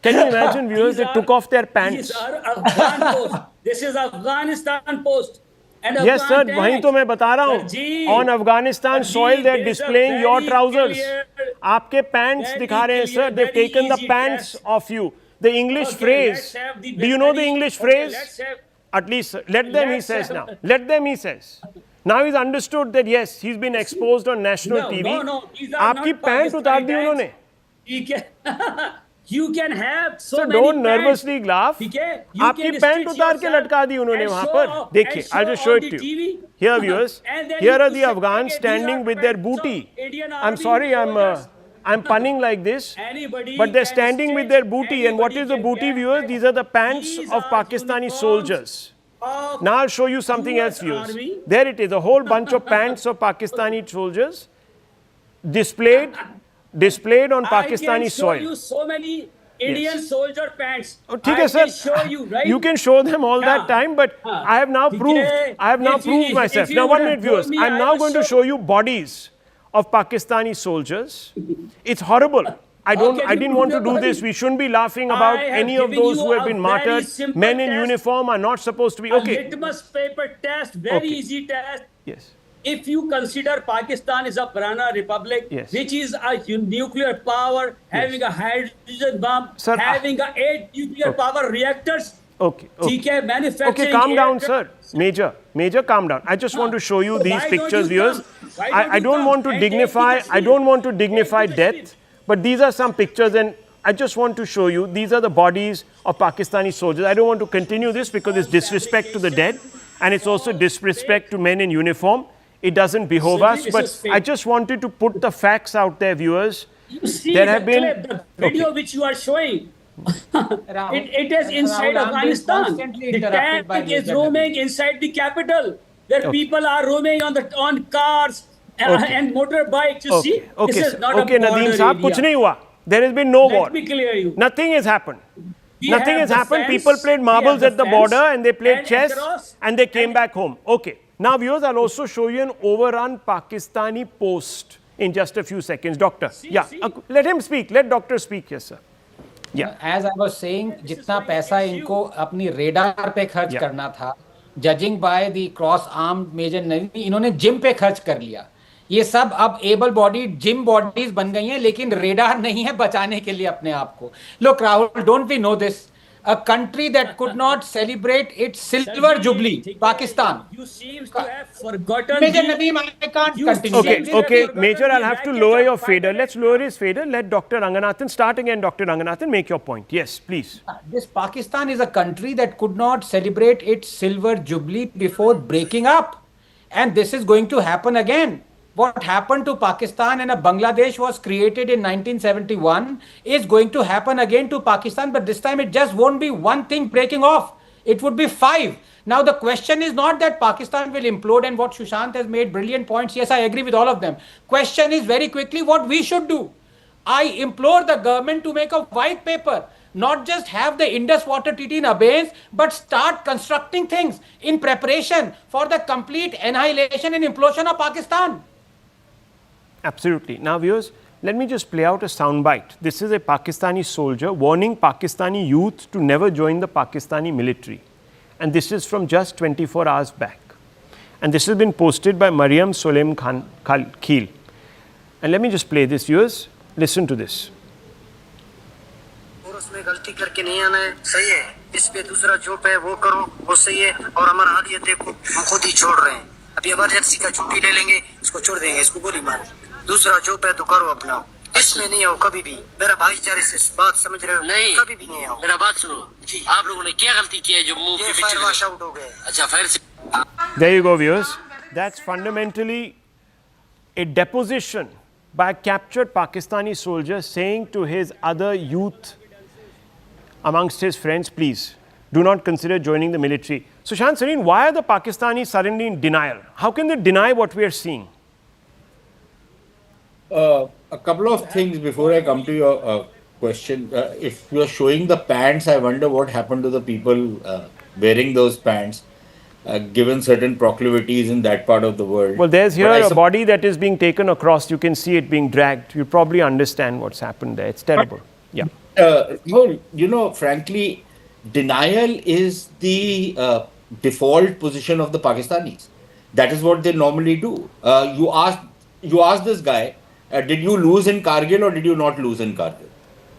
Can you imagine, viewers, they took off their pants? These are Afghan posts. This is Afghanistan post. and Yes, sir. Afghan वहीं तो मैं बता रहा हूँ. Sarji, On Afghanistan soil, they're there is a displaying your very trousers. clear- आपके pants very दिखा रहे हैं, clear, sir. They've very taken the easy pants test. off you. The English Okay, phrase. let's have the Do you know the very- English okay, phrase? let's have- At least, sir. Let them, he let's says have- now. Let them, he says. Now he's understood that yes, he's been exposed on national No, TV. no, these are आपकी not pant Pakistani उतार दी pants. उन्होंने. You can, you can have so So many don't pants. nervously laugh. ठीक है? You आपकी can pant stitch उतार के yourself लटका दी उन्होंने and वहां show पर. off- देखिए, and I'll show just show on it the to you. TV. Here, viewers. And then Here you are the say, Afghans okay, standing these are with their pants of booty. Indian I'm Army sorry, soldiers. I'm punning like this. Anybody But they're can standing with stitch, their booty. And what anybody is the can booty, get viewers? that. These are the pants These of are Pakistani uniforms soldiers. of Now I'll show you something US else, viewers. Army. There it is, a whole bunch of pants of Pakistani soldiers displayed on Pakistani I can show soil. you so many Indian Yes. soldier pants. Oh, ठीक I है, sir. can show you, right? You can show them all that हाँ. time, but हाँ. I have now ठीक proved. है. I have now If you- proved if myself. you Now, would 1 have minute, told viewers. me, I'm I now will going to show you bodies of Pakistani soldiers. It's horrible. I didn't want to do this. We shouldn't be laughing about I have any of given those you who have a been very martyred. simple Men in test. uniform are not supposed to be. A Okay. litmus paper test, very Okay. easy test. Yes. If you consider Pakistan is a banana republic, Yes. which is a nuclear power, having a hydrogen bomb, Sir, having 8 nuclear power reactors, Okay. ठीक है, manufacturing. Okay, calm down, aircraft. sir. Major, calm down. I just want to show you So these why don't pictures, you viewers. come? Why I don't you don't come want to and take dignify. the I don't want to Take dignify the death. speech. But these are some pictures, and I just want to show you. These are the bodies of Pakistani soldiers. I don't want to continue this because it's disrespect to the dead, and it's also disrespect to men in uniform. It doesn't behove So us. this But is fake. I just wanted to put the facts out there, viewers. You see There the have been- clip, the video Okay. which you are showing. Rahul, it is inside Rahul, I'm being Afghanistan. constantly The interrupted by tank is Major roaming Nadeem. inside the capital, where Okay. people are roaming on cars Okay. and motorbikes. You see, Okay, this is sir. not Okay, a border Nadeem Saab, area. kuch nahi hua. There has been no war. Let me clear you. Nothing has happened. We Nothing have has the happened. fence, People played we marbles have at the fence, border and they played and chess across- and they came back home. Okay. Now, viewers, I'll also show you an overrun Pakistani post in just a few seconds. Doctor, yeah, see. let him speak. Let doctor speak. Yes, sir. Yeah. As I was saying जितना पैसा इनको अपनी radar पे खर्च Yeah. करना था, judging by the cross arm major Nadeem, इन्होंने gym पे खर्च कर लिया. ये सब अब एबल बॉडीड जिम बॉडीज बन गई हैं, लेकिन रेडार नहीं है बचाने के लिए अपने आप को. Look, Rahul, don't we know this? A country that could not celebrate its silver jubilee, Pakistan. You seem to have forgotten. Major the- Nadeem, I can't You continue. Okay, Seems to have okay. forgotten Major, I'll the have to racket lower of your fader. Pakistan. Let's lower his fader. Let Dr. Ranganathan start again. Dr. Ranganathan, make your point. Yes, please. This Pakistan is a country that could not celebrate its silver jubilee before breaking up. And this is going to happen again. What happened to Pakistan and a Bangladesh was created in 1971 is going to happen again to Pakistan, but this time it just won't be one thing breaking off. It would be 5. Now the question is not that Pakistan will implode, and what Sushant has made brilliant points. Yes, I agree with all of them. Question is very quickly what we should do. I implore the government to make a white paper, not just have the Indus water treaty in abeyance, but start constructing things in preparation for the complete annihilation and implosion of Pakistan. Absolutely. Now, viewers, let me just play out a soundbite. This is a Pakistani soldier warning Pakistani youth to never join the Pakistani military. And this is from just 24 hours back. And this has been posted by Mariam Solem Kheel. And let me just play this, viewers. Listen to this. और उसमें गलती करके नहीं आना है, सही है. इस पे दूसरा जो पे वो करो, वो सही है. और हमारा हाल ये देखो, हम खुद ही छोड़ रहे हैं. अभी इमरजेंसी का छुट्टी ले लेंगे, इसको छोड़ देंगे, इसको गोली मारो. दूसरा जो पे तो करो अपना. इसमें नहीं आओ कभी भी. मेरा भाईचारे से बात समझ रहे हो? नहीं, कभी भी नहीं आओ. मेरा बात सुनो जी. आप लोगों ने क्या गलती की है जो मुंह ये के फायर पीछे वॉश आउट हो गए. अच्छा फायर से There you go, viewers. That's fundamentally a deposition by a captured Pakistani soldier saying to his other youth amongst his friends, please, do not consider joining the military. Sushant Sareen, why are the Pakistanis suddenly in denial? How can they deny what we are seeing? A couple of things before I come to your question. If you are showing the pants, I wonder what happened to the people wearing those pants, given certain proclivities in that part of the world. Well, there's here But I a body that is being taken across. You can see it being dragged. You probably understand what's happened there. It's terrible. Yeah. No, you know, frankly, denial is the default position of the Pakistanis. That is what they normally do. You ask this guy, did you lose in Kargil or did you not lose in Kargil?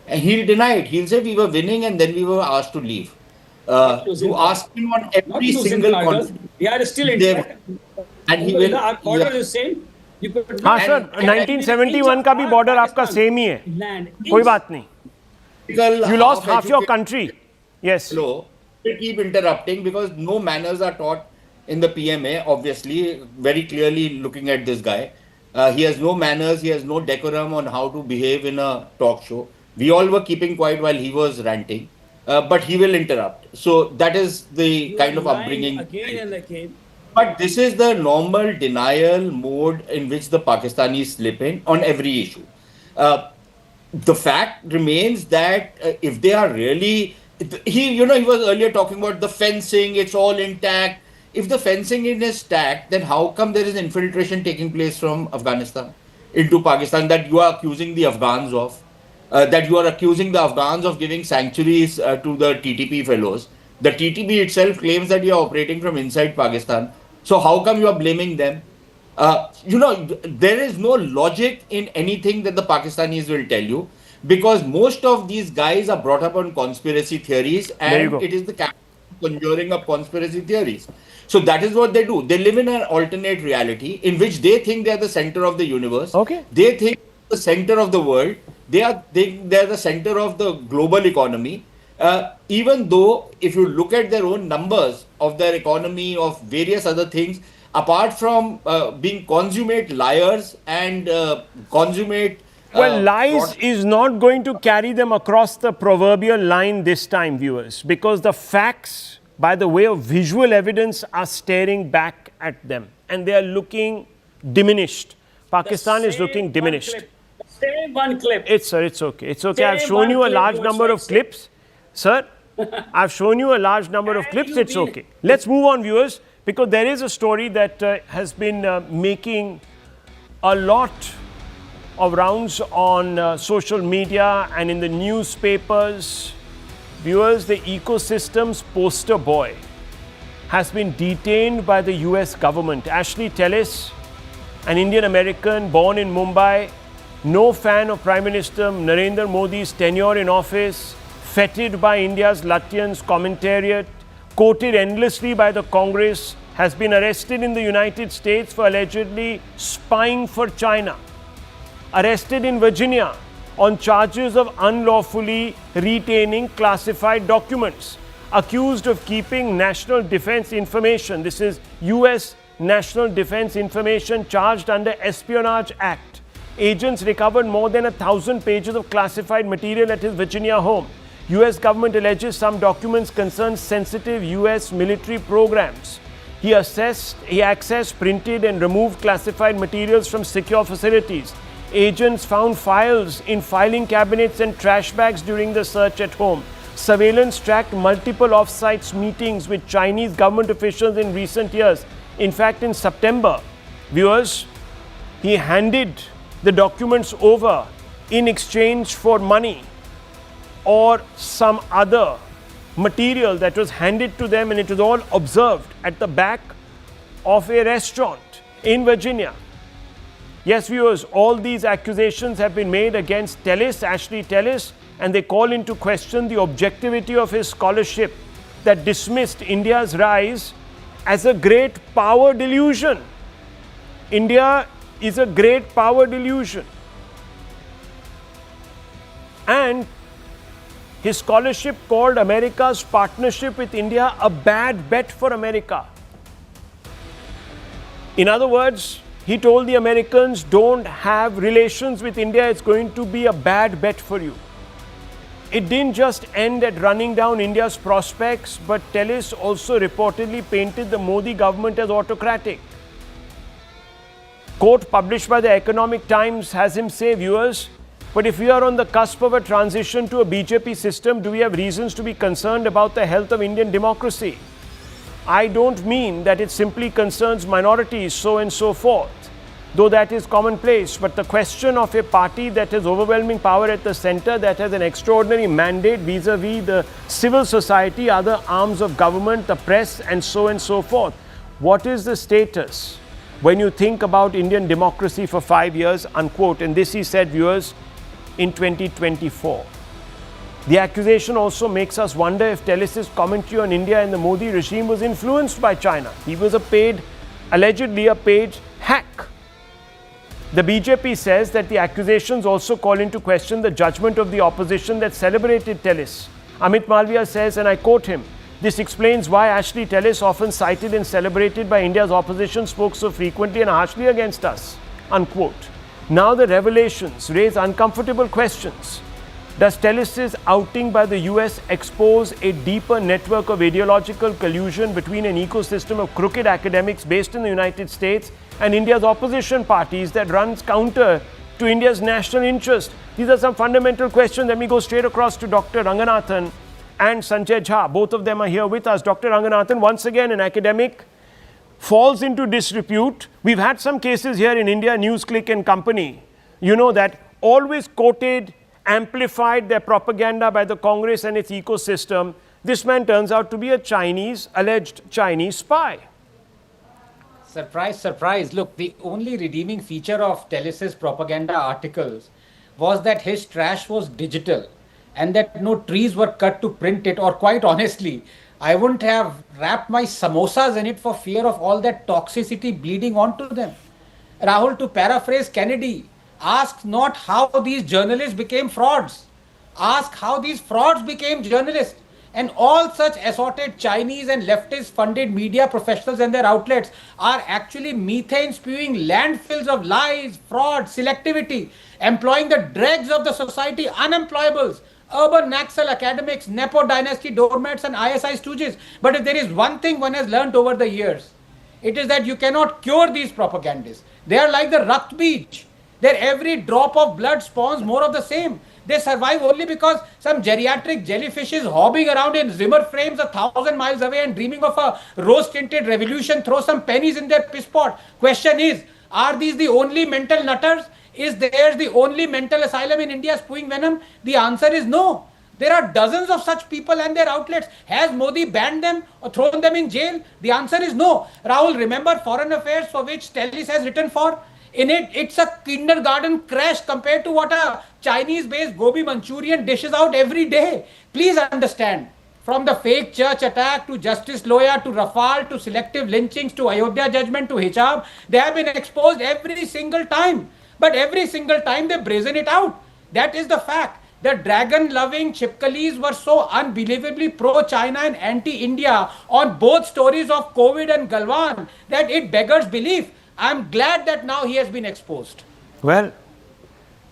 And he'll deny it. He'll say we were winning and then we were asked to leave. You ask him on every single conflict. We are still in track. And he will. Our border is same. You could हाँ sir 1971 का भी border आपका same ही है कोई बात नहीं you lost half your country yes they keep interrupting because no manners are taught in the PMA, obviously very clearly looking at this guy. He has no manners, he has no decorum on how to behave in a talk show. We all were keeping quiet while he was ranting, but he will interrupt. So that is the kind of upbringing. Again and again. But this is the normal denial mode in which the Pakistanis slip in on every issue. The fact remains that if they are really, he was earlier talking about the fencing, it's all intact. If the fencing is intact, then how come there is infiltration taking place from Afghanistan into Pakistan that you are accusing the Afghans of? That you are accusing the Afghans of giving sanctuaries to the TTP fellows. The TTP itself claims that you are operating from inside Pakistan. So how come you are blaming them? There is no logic in anything that the Pakistanis will tell you because most of these guys are brought up on conspiracy theories and it is the conjuring up conspiracy theories. So that is what they do. They live in an alternate reality in which they think they are the center of the universe. Okay. They think the center of the world. They are the center of the global economy. Even though if you look at their own numbers of their economy, of various other things, apart from being consummate liars and consummate... lies is not going to carry them across the proverbial line this time, viewers, because the facts, by the way of visual evidence, are staring back at them and they are looking diminished. Pakistan is looking diminished. Same one clip. It's okay. It's okay. I've shown you a large number of clips. Sir, I've shown you a large number of clips. It's okay. Let's move on, viewers, because there is a story that has been making a lot of rounds on social media and in the newspapers. Viewers, the ecosystem's poster boy has been detained by the US government. Ashley Tellis, an Indian American born in Mumbai, no fan of Prime Minister Narendra Modi's tenure in office, feted by India's Lutyens commentariat, quoted endlessly by the Congress, has been arrested in the United States for allegedly spying for China. Arrested in Virginia on charges of unlawfully retaining classified documents. Accused of keeping national defense information. This is US National Defense Information charged under Espionage Act. Agents recovered more than 1,000 pages of classified material at his Virginia home. US government alleges some documents concern sensitive US military programs. He accessed, printed and removed classified materials from secure facilities. Agents found files in filing cabinets and trash bags during the search at home. Surveillance tracked multiple off-site meetings with Chinese government officials in recent years. In fact, in September, viewers, he handed the documents over in exchange for money or some other material that was handed to them, and it was all observed at the back of a restaurant in Virginia. Yes, viewers, all these accusations have been made against Tellis, Ashley Tellis, and they call into question the objectivity of his scholarship that dismissed India's rise as a great power delusion. India is a great power delusion. And his scholarship called America's partnership with India a bad bet for America. In other words, he told the Americans, don't have relations with India, it's going to be a bad bet for you. It didn't just end at running down India's prospects, but Tellis also reportedly painted the Modi government as autocratic. Quote published by the Economic Times has him say, viewers, but if we are on the cusp of a transition to a BJP system, do we have reasons to be concerned about the health of Indian democracy? I don't mean that it simply concerns minorities, so and so forth. though that is commonplace. But the question of a party that has overwhelming power at the center, that has an extraordinary mandate vis-a-vis the civil society, other arms of government, the press, and so forth. What is the status when you think about Indian democracy for 5 years, unquote. And this he said, viewers, in 2024. The accusation also makes us wonder if Telice's commentary on India and the Modi regime was influenced by China. He was allegedly a paid hack. The BJP says that the accusations also call into question the judgment of the opposition that celebrated Telice. Amit Malviya says, and I quote him, "This explains why Ashley Telice, often cited and celebrated by India's opposition, spoke so frequently and harshly against us," unquote. Now the revelations raise uncomfortable questions. Does Telice's outing by the US expose a deeper network of ideological collusion between an ecosystem of crooked academics based in the United States and India's opposition parties that runs counter to India's national interest? These are some fundamental questions. Let me go straight across to Dr. Ranganathan and Sanjay Jha. Both of them are here with us. Dr. Ranganathan, once again, an academic falls into disrepute. We've had some cases here in India, NewsClick and company, that always quoted, amplified their propaganda by the Congress and its ecosystem. This man turns out to be a alleged Chinese spy. Surprise, surprise. Look, the only redeeming feature of Telice's propaganda articles was that his trash was digital and that no trees were cut to print it, or quite honestly, I wouldn't have wrapped my samosas in it for fear of all that toxicity bleeding onto them. Rahul, to paraphrase Kennedy, ask not how these journalists became frauds. Ask how these frauds became journalists. And all such assorted Chinese and leftist funded media professionals and their outlets are actually methane spewing landfills of lies, fraud, selectivity, employing the dregs of the society, unemployables, urban Naxal academics, Nepo dynasty doormats and ISI stooges. But if there is one thing one has learnt over the years, it is that you cannot cure these propagandists. They are like the Rakt Beej. Their every drop of blood spawns more of the same. They survive only because some geriatric jellyfish is hobbing around in Zimmer frames 1,000 miles away and dreaming of a rose-tinted revolution, throw some pennies in their piss pot. Question is, are these the only mental nutters? Is theirs the only mental asylum in India spewing venom? The answer is no. There are dozens of such people and their outlets. Has Modi banned them or thrown them in jail? The answer is no. Rahul, remember Foreign Affairs, for which Telice has written for? In it, it's a kindergarten crash compared to what a Chinese-based Gobi Manchurian dishes out every day. Please understand, from the fake church attack to Justice Loya to Rafale to selective lynchings to Ayodhya judgment to hijab, they have been exposed every single time. But every single time they brazen it out. That is the fact. The dragon-loving Chipkalis were so unbelievably pro-China and anti-India on both stories of COVID and Galwan that it beggars belief. I'm glad that now he has been exposed. Well,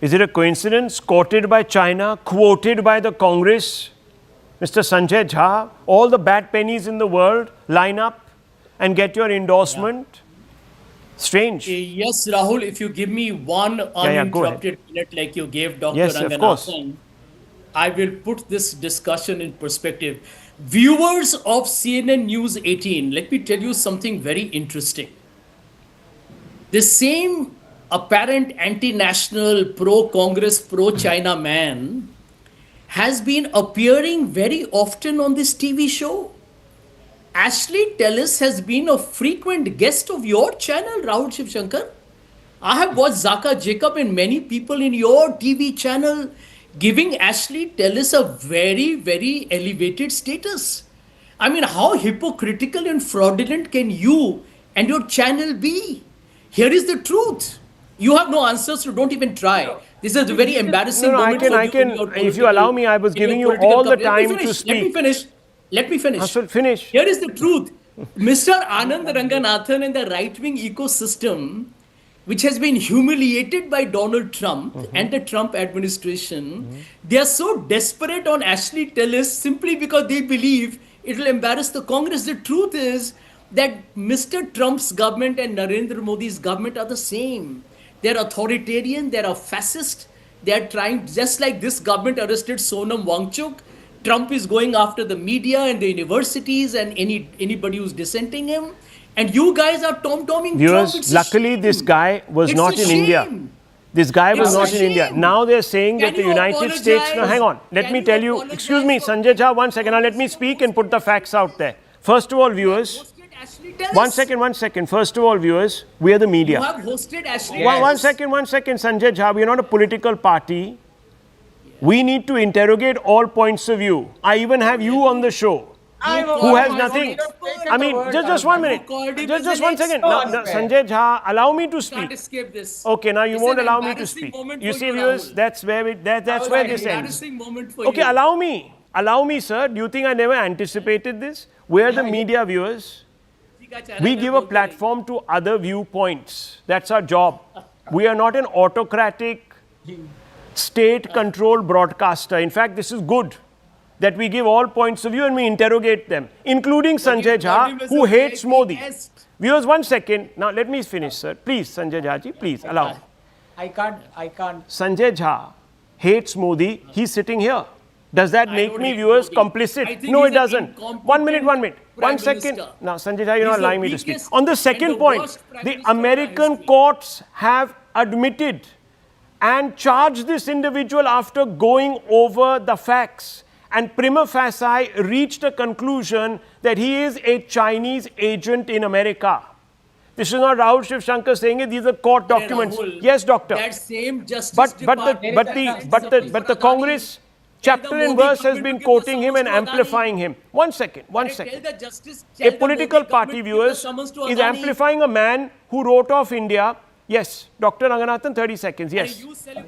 is it a coincidence? Quoted by China, quoted by the Congress, Mr. Sanjay Jha, all the bad pennies in the world line up and get your endorsement. Yeah. Strange. Yes, Rahul, if you give me one uninterrupted minute like you gave Dr. Ranganathan, I will put this discussion in perspective. Viewers of CNN News 18, let me tell you something very interesting. The same apparent anti-national, pro-Congress, pro-China man has been appearing very often on this TV show. Ashley Telice has been a frequent guest of your channel, Rahul Shivshankar. I have watched Zaka Jacob and many people in your TV channel giving Ashley Telice a very, very elevated status. I mean, how hypocritical and fraudulent can you and your channel be? Here is the truth. You have no answers, so don't even try. This is a very embarrassing moment for you. If you allow me, I was giving you all the time to speak. Let me finish. Finish. Here is the truth. Mr. Anand Ranganathan and the right-wing ecosystem, which has been humiliated by Donald Trump and the Trump administration, they are so desperate on Ashley Telice simply because they believe it will embarrass the Congress. The truth is that Mr. Trump's government and Narendra Modi's government are the same. They're authoritarian, they're a fascist. They're trying, just like this government arrested Sonam Wangchuk, Trump is going after the media and the universities and anybody who's dissenting him. And you guys are tom-tomming Viewers, Trump. It's a luckily shame. this guy was It's not a in shame. India. This guy was It's a not in India. shame. Now they're saying that Can the you United States... No, apologize? hang on. Let Can me you tell you... apologize Excuse me, for- Sanjay Jha, 1 second. Now let me speak and put the facts out there. First of all, viewers... Hosted Ashley Tellis. 1 second. First of all, viewers, we are the You media. have hosted Ashley. One second, Sanjay Jha. We are not a political party. We need to interrogate all points of view. I even have you on the show. Who has nothing. I mean, just 1 minute. Just 1 second. Now, Sanjay Jha, allow me to Can't speak. escape this. Okay, now you It's won't an allow me to embarrassing speak. moment You for see, you, viewers, Rahul. that's where this ends. Embarrassing moment for Okay, you. allow me. Allow me, sir. Do you think I never anticipated this? We are the media, viewers. We give a platform to other viewpoints. That's our job. We are not an autocratic, state-controlled broadcaster. In fact, this is good that we give all points of view and we interrogate them, including Sanjay Jha, who hates Modi. Viewers, 1 second. Now, let me finish, sir. Please, Sanjay Jha ji, please, allow me. I can't. Sanjay Jha hates Modi. He's sitting here. Does that make don't me, hate viewers, Modi. complicit? I think No, he's it an doesn't. incompetent 1 minute. Prime 1 second. Minister. Now, Sanjay Jha, you're not He's the allowing me to speak. weakest On the and second the point, worst Prime the Minister in American history. courts have admitted and charged this individual after going over the facts. And prima facie reached a conclusion that he is a Chinese agent in America. This is not Rahul Shiv Shankar saying it. These are court documents. Rahul, Yes, doctor. That same Justice But Department. the Congress chapter and verse has been quoting him and amplifying him. 1 second. A political party, viewers, is amplifying a man who wrote off India. Yes, Dr. Ranganathan, 30 seconds. Yes.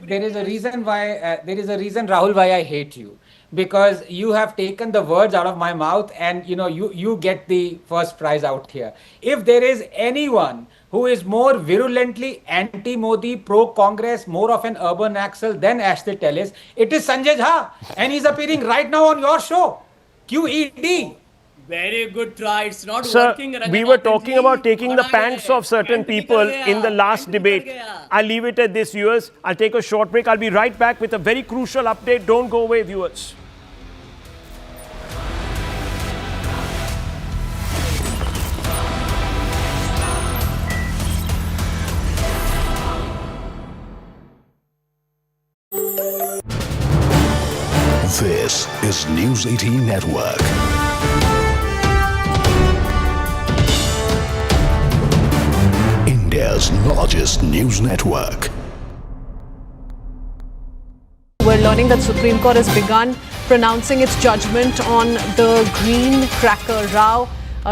There is a reason why, Rahul, why I hate you. Because you have taken the words out of my mouth and, you get the first prize out here. If there is anyone who is more virulently anti-Modi, pro-Congress, more of an urban axle than Ashley Tellis, it is Sanjay Jha. And he's appearing right now on your show. QED. Very good try. It's not Sir, working. we were talking about taking the pants of certain people in the last debate. I'll leave it at this, viewers. I'll take a short break. I'll be right back with a very crucial update. Don't go away, viewers. This is News 18 Network. India's largest news network. We're learning that Supreme Court has begun pronouncing its judgment on the green cracker row.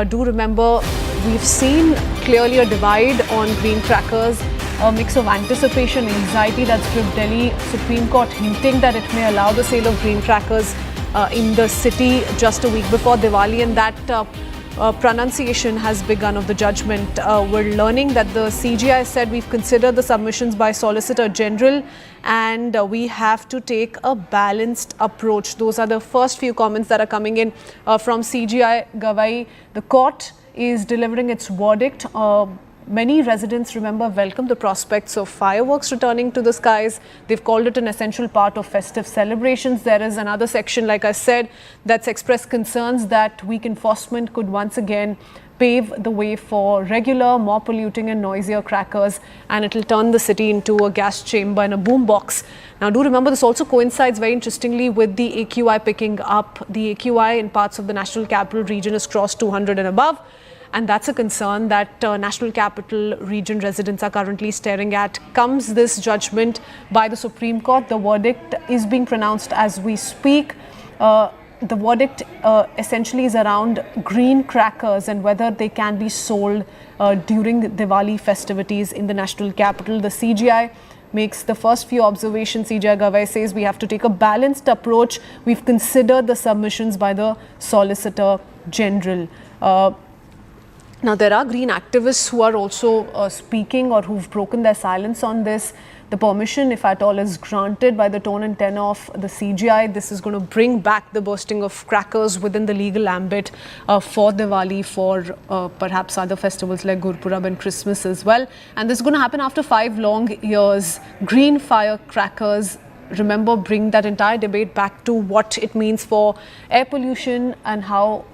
Do remember, we've seen clearly a divide on green crackers, a mix of anticipation, anxiety that's gripped Delhi. Supreme Court hinting that it may allow the sale of green crackers in the city just a week before Diwali, and that pronunciation has begun of the judgment. We're learning that the CGI said we've considered the submissions by Solicitor General and we have to take a balanced approach. Those are the first few comments that are coming in from CGI Gawai. The court is delivering its verdict. Many residents, remember, welcome the prospects of fireworks returning to the skies. They've called it an essential part of festive celebrations. There is another section, like I said, that's expressed concerns that weak enforcement could once again pave the way for regular, more polluting and noisier crackers, and it'll turn the city into a gas chamber and a boombox. Now, do remember, this also coincides very interestingly with the AQI picking up. The AQI in parts of the National Capital Region has crossed 200 and above. And that's a concern that National Capital Region residents are currently staring at. Comes this judgment by the Supreme Court. The verdict is being pronounced as we speak. The verdict essentially is around green crackers and whether they can be sold during Diwali festivities in the national capital. The CGI makes the first few observations. CGI Gawai says we have to take a balanced approach. We've considered the submissions by the Solicitor General. Now, there are green activists who are also speaking or who've broken their silence on this. The permission, if at all, is granted by the tone and tenor of the CGI. This is going to bring back the bursting of crackers within the legal ambit for Diwali, for perhaps other festivals like Gurpurab and Christmas as well. And this is going to happen after 5 long years. Green firecrackers, remember, bring that entire debate back to what it means for air pollution and how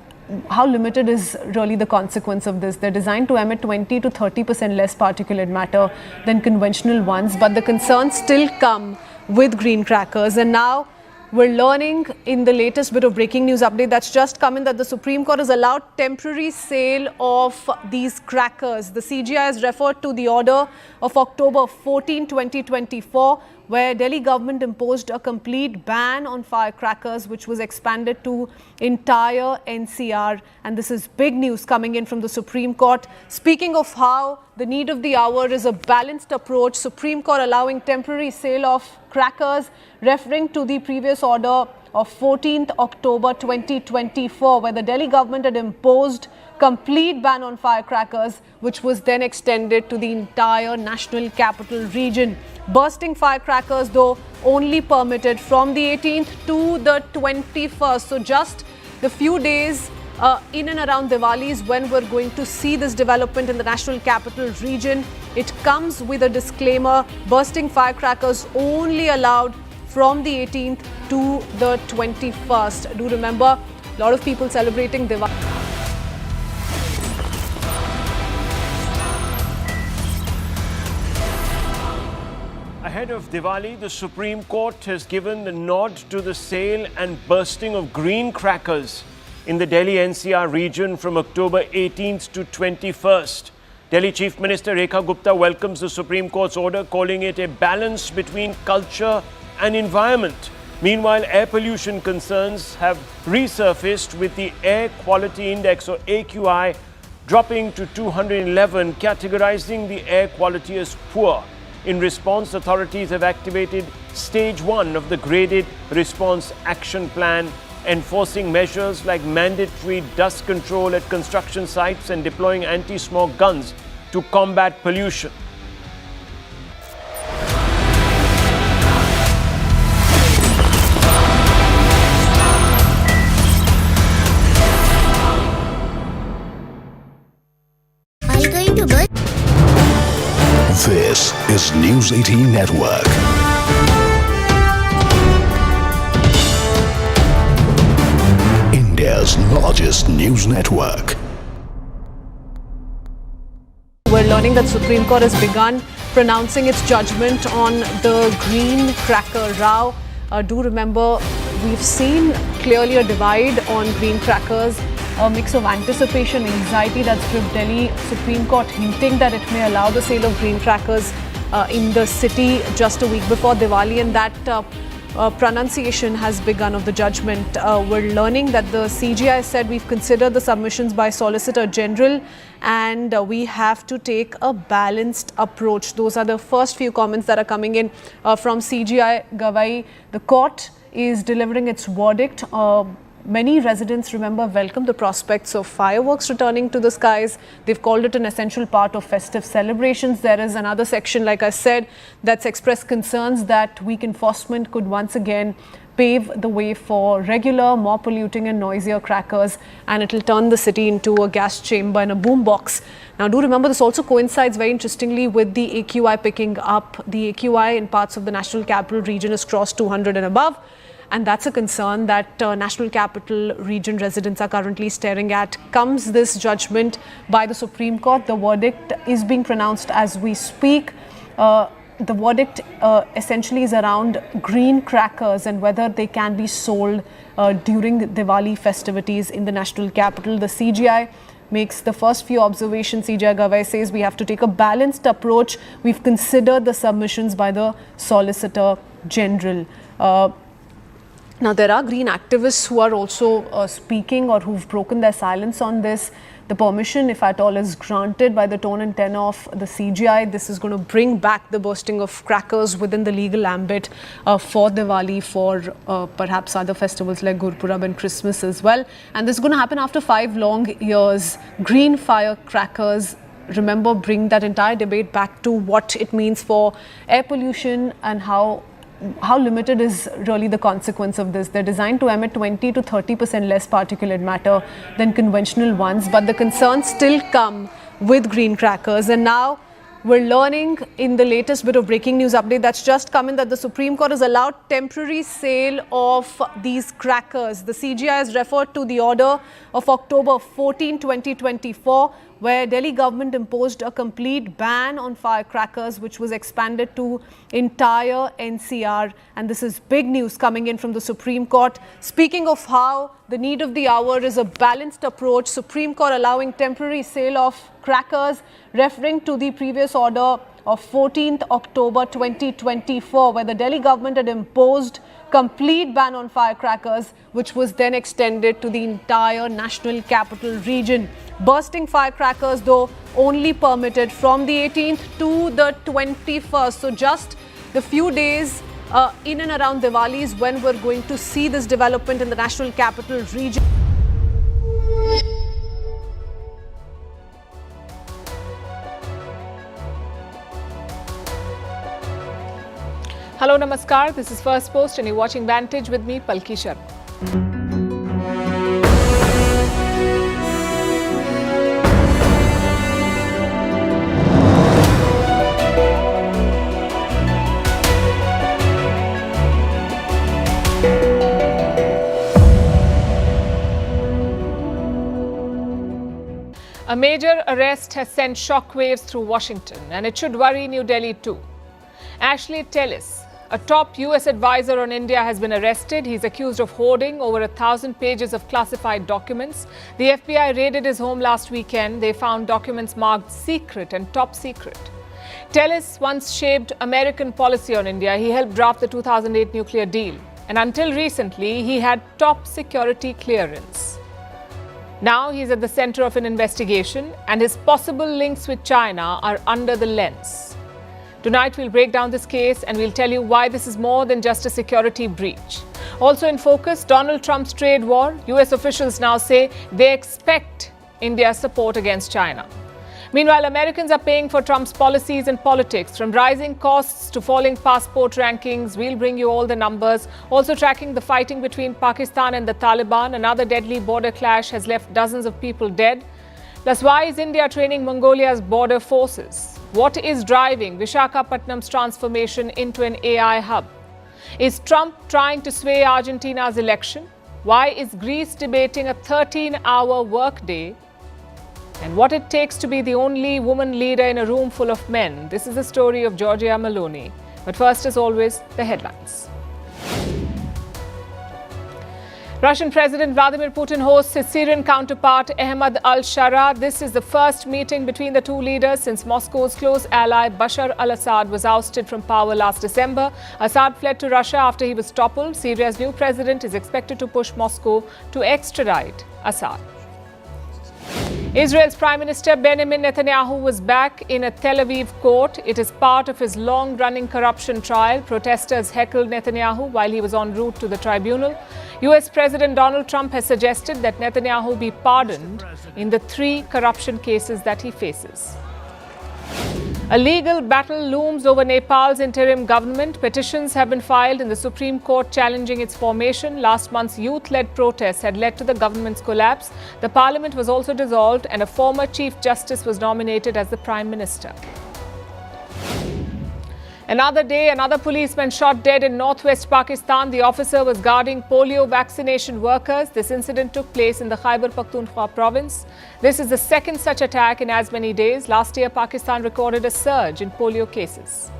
how limited is really the consequence of this. They're designed to emit 20 to 30% less particulate matter than conventional ones, but the concerns still come with green crackers. And now we're learning in the latest bit of breaking news update that's just come in that the Supreme Court has allowed temporary sale of these crackers. The CGI has referred to the order of October 14, 2024, where Delhi government imposed a complete ban on firecrackers, which was expanded to entire NCR. And this is big news coming in from the Supreme Court. Speaking of how the need of the hour is a balanced approach, Supreme Court allowing temporary sale of crackers, referring to the previous order of 14th October 2024, where the Delhi government had imposed complete ban on firecrackers, which was then extended to the entire national capital region. Bursting firecrackers, though, only permitted from the 18th to the 21st. So just the few days in and around Diwali is when we're going to see this development in the national capital region. It comes with a disclaimer: bursting firecrackers only allowed from the 18th to the 21st. Do remember, a lot of people celebrating Diwali. Ahead of Diwali, the Supreme Court has given the nod to the sale and bursting of green crackers in the Delhi NCR region from October 18th to 21st. Delhi Chief Minister Rekha Gupta welcomes the Supreme Court's order, calling it a balance between culture and environment. Meanwhile, air pollution concerns have resurfaced, with the Air Quality Index, or AQI, dropping to 211, categorizing the air quality as poor. In response, authorities have activated Stage 1 of the Graded Response Action Plan, enforcing measures like mandatory dust control at construction sites and deploying anti-smog guns to combat pollution. This is News 18 Network. India's largest news network. We're learning that Supreme Court has begun pronouncing its judgment on the green cracker row. Do remember, we've seen clearly a divide on green crackers, a mix of anticipation, anxiety that's gripped Delhi. Supreme Court hinting that it may allow the sale of green crackers in the city just a week before Diwali, and that pronunciation has begun of the judgment. We're learning that the CGI said we've considered the submissions by Solicitor General and we have to take a balanced approach. Those are the first few comments that are coming in from CGI Gawai. The court is delivering its verdict. Many residents, remember, welcome the prospects of fireworks returning to the skies. They've called it an essential part of festive celebrations. There is another section, like I said, that's expressed concerns that weak enforcement could once again pave the way for regular, more polluting and noisier crackers, and it'll turn the city into a gas chamber and a boombox. Now, do remember, this also coincides very interestingly with the AQI picking up. The AQI in parts of the national capital region has crossed 200 and above. And that's a concern that National Capital Region residents are currently staring at. Comes this judgment by the Supreme Court. The verdict is being pronounced as we speak. The verdict essentially is around green crackers and whether they can be sold during Diwali festivities in the national capital. The CGI makes the first few observations. CGI Gawai says we have to take a balanced approach. We've considered the submissions by the Solicitor General. Now, there are green activists who are also speaking or who've broken their silence on this. The permission, if at all, is granted by the tone and tenor of the CGI. This is going to bring back the bursting of crackers within the legal ambit for Diwali, for perhaps other festivals like Gurpurab and Christmas as well. And this is going to happen after 5 long years. Green firecrackers, remember, bring that entire debate back to what it means for air pollution and how limited is really the consequence of this. They're designed to emit 20 to 30% less particulate matter than conventional ones, but the concerns still come with green crackers. And now We're learning in the latest bit of breaking news update that's just come in that the Supreme Court has allowed temporary sale of these crackers. The CGI has referred to the order of October 14, 2024, where Delhi government imposed a complete ban on firecrackers, which was expanded to entire NCR. And this is big news coming in from the Supreme Court. Speaking of how the need of the hour is a balanced approach, Supreme Court allowing temporary sale of crackers, referring to the previous order of 14th October 2024, where the Delhi government had imposed complete ban on firecrackers, which was then extended to the entire national capital region. Bursting firecrackers, though, only permitted from the 18th to the 21st. So just the few days in and around Diwali is when we're going to see this development in the national capital region. Hello, Namaskar. This is First Post and you're watching Vantage with me, Palki Sharma. A major arrest has sent shockwaves through Washington, and it should worry New Delhi too. Ashley Tellis, a top US advisor on India, has been arrested. He's accused of hoarding over 1,000 pages of classified documents. The FBI raided his home last weekend. They found documents marked secret and top secret. Tellis once shaped American policy on India. He helped draft the 2008 nuclear deal. And until recently, he had top security clearance. Now he's at the center of an investigation, and his possible links with China are under the lens. Tonight, we'll break down this case and we'll tell you why this is more than just a security breach. Also in focus, Donald Trump's trade war. US officials now say they expect India's support against China. Meanwhile, Americans are paying for Trump's policies and politics, from rising costs to falling passport rankings. We'll bring you all the numbers. Also tracking the fighting between Pakistan and the Taliban. Another deadly border clash has left dozens of people dead. Plus, why is India training Mongolia's border forces? What is driving Visakhapatnam's transformation into an AI hub? Is Trump trying to sway Argentina's election? Why is Greece debating a 13-hour workday? And what it takes to be the only woman leader in a room full of men. This is the story of Giorgia Meloni. But first, as always, the headlines. Russian President Vladimir Putin hosts his Syrian counterpart Ahmad al-Shara. This is the first meeting between the two leaders since Moscow's close ally Bashar al-Assad was ousted from power last December. Assad fled to Russia after he was toppled. Syria's new president is expected to push Moscow to extradite Assad. Israel's Prime Minister Benjamin Netanyahu was back in a Tel Aviv court. It is part of his long-running corruption trial. Protesters heckled Netanyahu while he was en route to the tribunal. US President Donald Trump has suggested that Netanyahu be pardoned in the 3 corruption cases that he faces. A legal battle looms over Nepal's interim government. Petitions have been filed in the Supreme Court challenging its formation. Last month's youth-led protests had led to the government's collapse. The parliament was also dissolved and a former Chief Justice was nominated as the Prime Minister. Another day, another policeman shot dead in northwest Pakistan. The officer was guarding polio vaccination workers. This incident took place in the Khyber Pakhtunkhwa province. This is the second such attack in as many days. Last year, Pakistan recorded a surge in polio cases.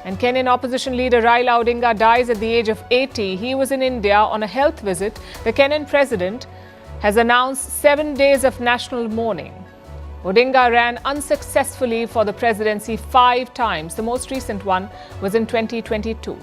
And Kenyan opposition leader Raila Odinga dies at the age of 80. He was in India on a health visit. The Kenyan president has announced 7 days of national mourning. Odinga ran unsuccessfully for the presidency 5 times. The most recent one was in 2022.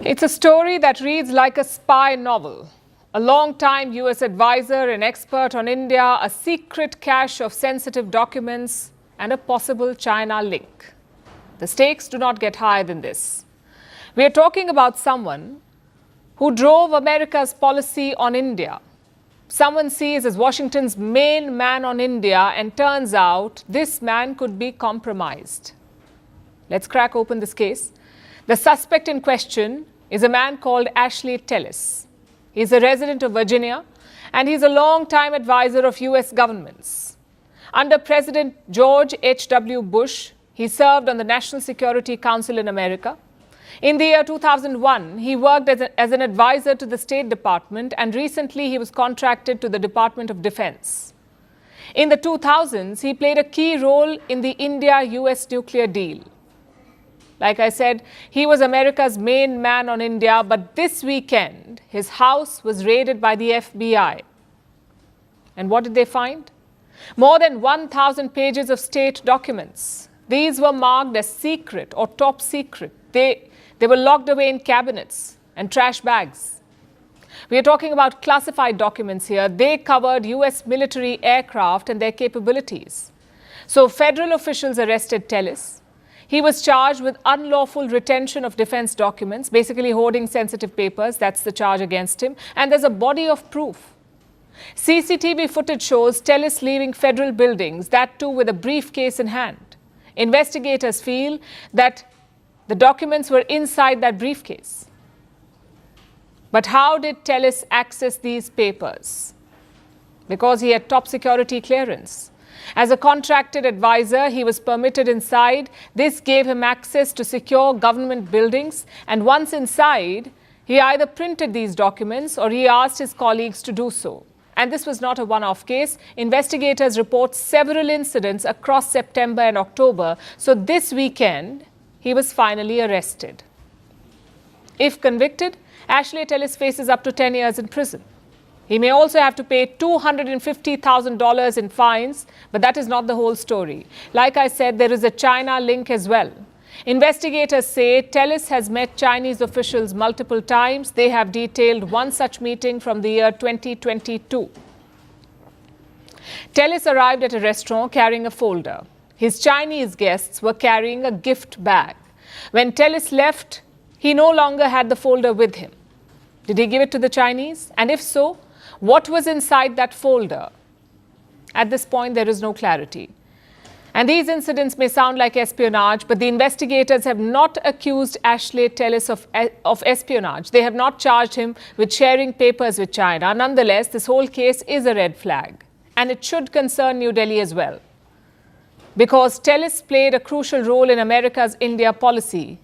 It's a story that reads like a spy novel. A long-time US advisor, an expert on India, a secret cache of sensitive documents, and a possible China link. The stakes do not get higher than this. We are talking about someone who drove America's policy on India. Someone sees as Washington's main man on India, and turns out this man could be compromised. Let's crack open this case. The suspect in question is a man called Ashley Tellis. He's a resident of Virginia, and he's a long-time advisor of US governments. Under President George H.W. Bush, he served on the National Security Council in America. In the year 2001, he worked as an advisor to the State Department, and recently he was contracted to the Department of Defense. In the 2000s, he played a key role in the India-US nuclear deal. Like I said, he was America's main man on India, but this weekend, his house was raided by the FBI. And what did they find? More than 1,000 pages of state documents. These were marked as secret or top secret. They were locked away in cabinets and trash bags. We are talking about classified documents here. They covered US military aircraft and their capabilities. So federal officials arrested Tellis. He was charged with unlawful retention of defense documents, basically hoarding sensitive papers. That's the charge against him. And there's a body of proof. CCTV footage shows Tellis leaving federal buildings, that too with a briefcase in hand. Investigators feel that the documents were inside that briefcase. But how did Tellis access these papers? Because he had top security clearance. As a contracted advisor, he was permitted inside. This gave him access to secure government buildings. And once inside, he either printed these documents or he asked his colleagues to do so. And this was not a one-off case. Investigators report several incidents across September and October. So this weekend, he was finally arrested. If convicted, Ashley Tellis faces up to 10 years in prison. He may also have to pay $250,000 in fines, but that is not the whole story. Like I said, there is a China link as well. Investigators say Tellis has met Chinese officials multiple times. They have detailed one such meeting from the year 2022. Tellis arrived at a restaurant carrying a folder. His Chinese guests were carrying a gift bag. When Tellis left, he no longer had the folder with him. Did he give it to the Chinese? And if so, what was inside that folder? At this point, there is no clarity. And these incidents may sound like espionage, but the investigators have not accused Ashley Tellis of espionage. They have not charged him with sharing papers with China. Nonetheless, this whole case is a red flag. And it should concern New Delhi as well. Because Tellis played a crucial role in America's India policy.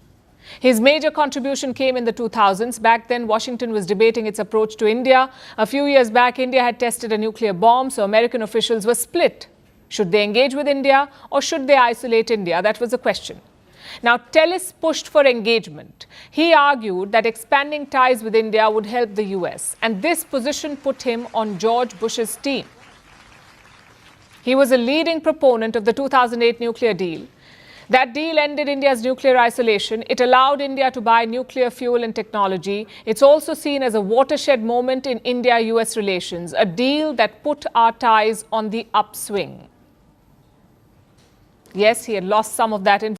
His major contribution came in the 2000s. Back then, Washington was debating its approach to India. A few years back, India had tested a nuclear bomb, so American officials were split. Should they engage with India or should they isolate India? That was the question. Now, Tellis pushed for engagement. He argued that expanding ties with India would help the US, and this position put him on George Bush's team. He was a leading proponent of the 2008 nuclear deal. That deal ended India's nuclear isolation. It allowed India to buy nuclear fuel and technology. It's also seen as a watershed moment in India-US relations, a deal that put our ties on the upswing. Yes, he had lost some of that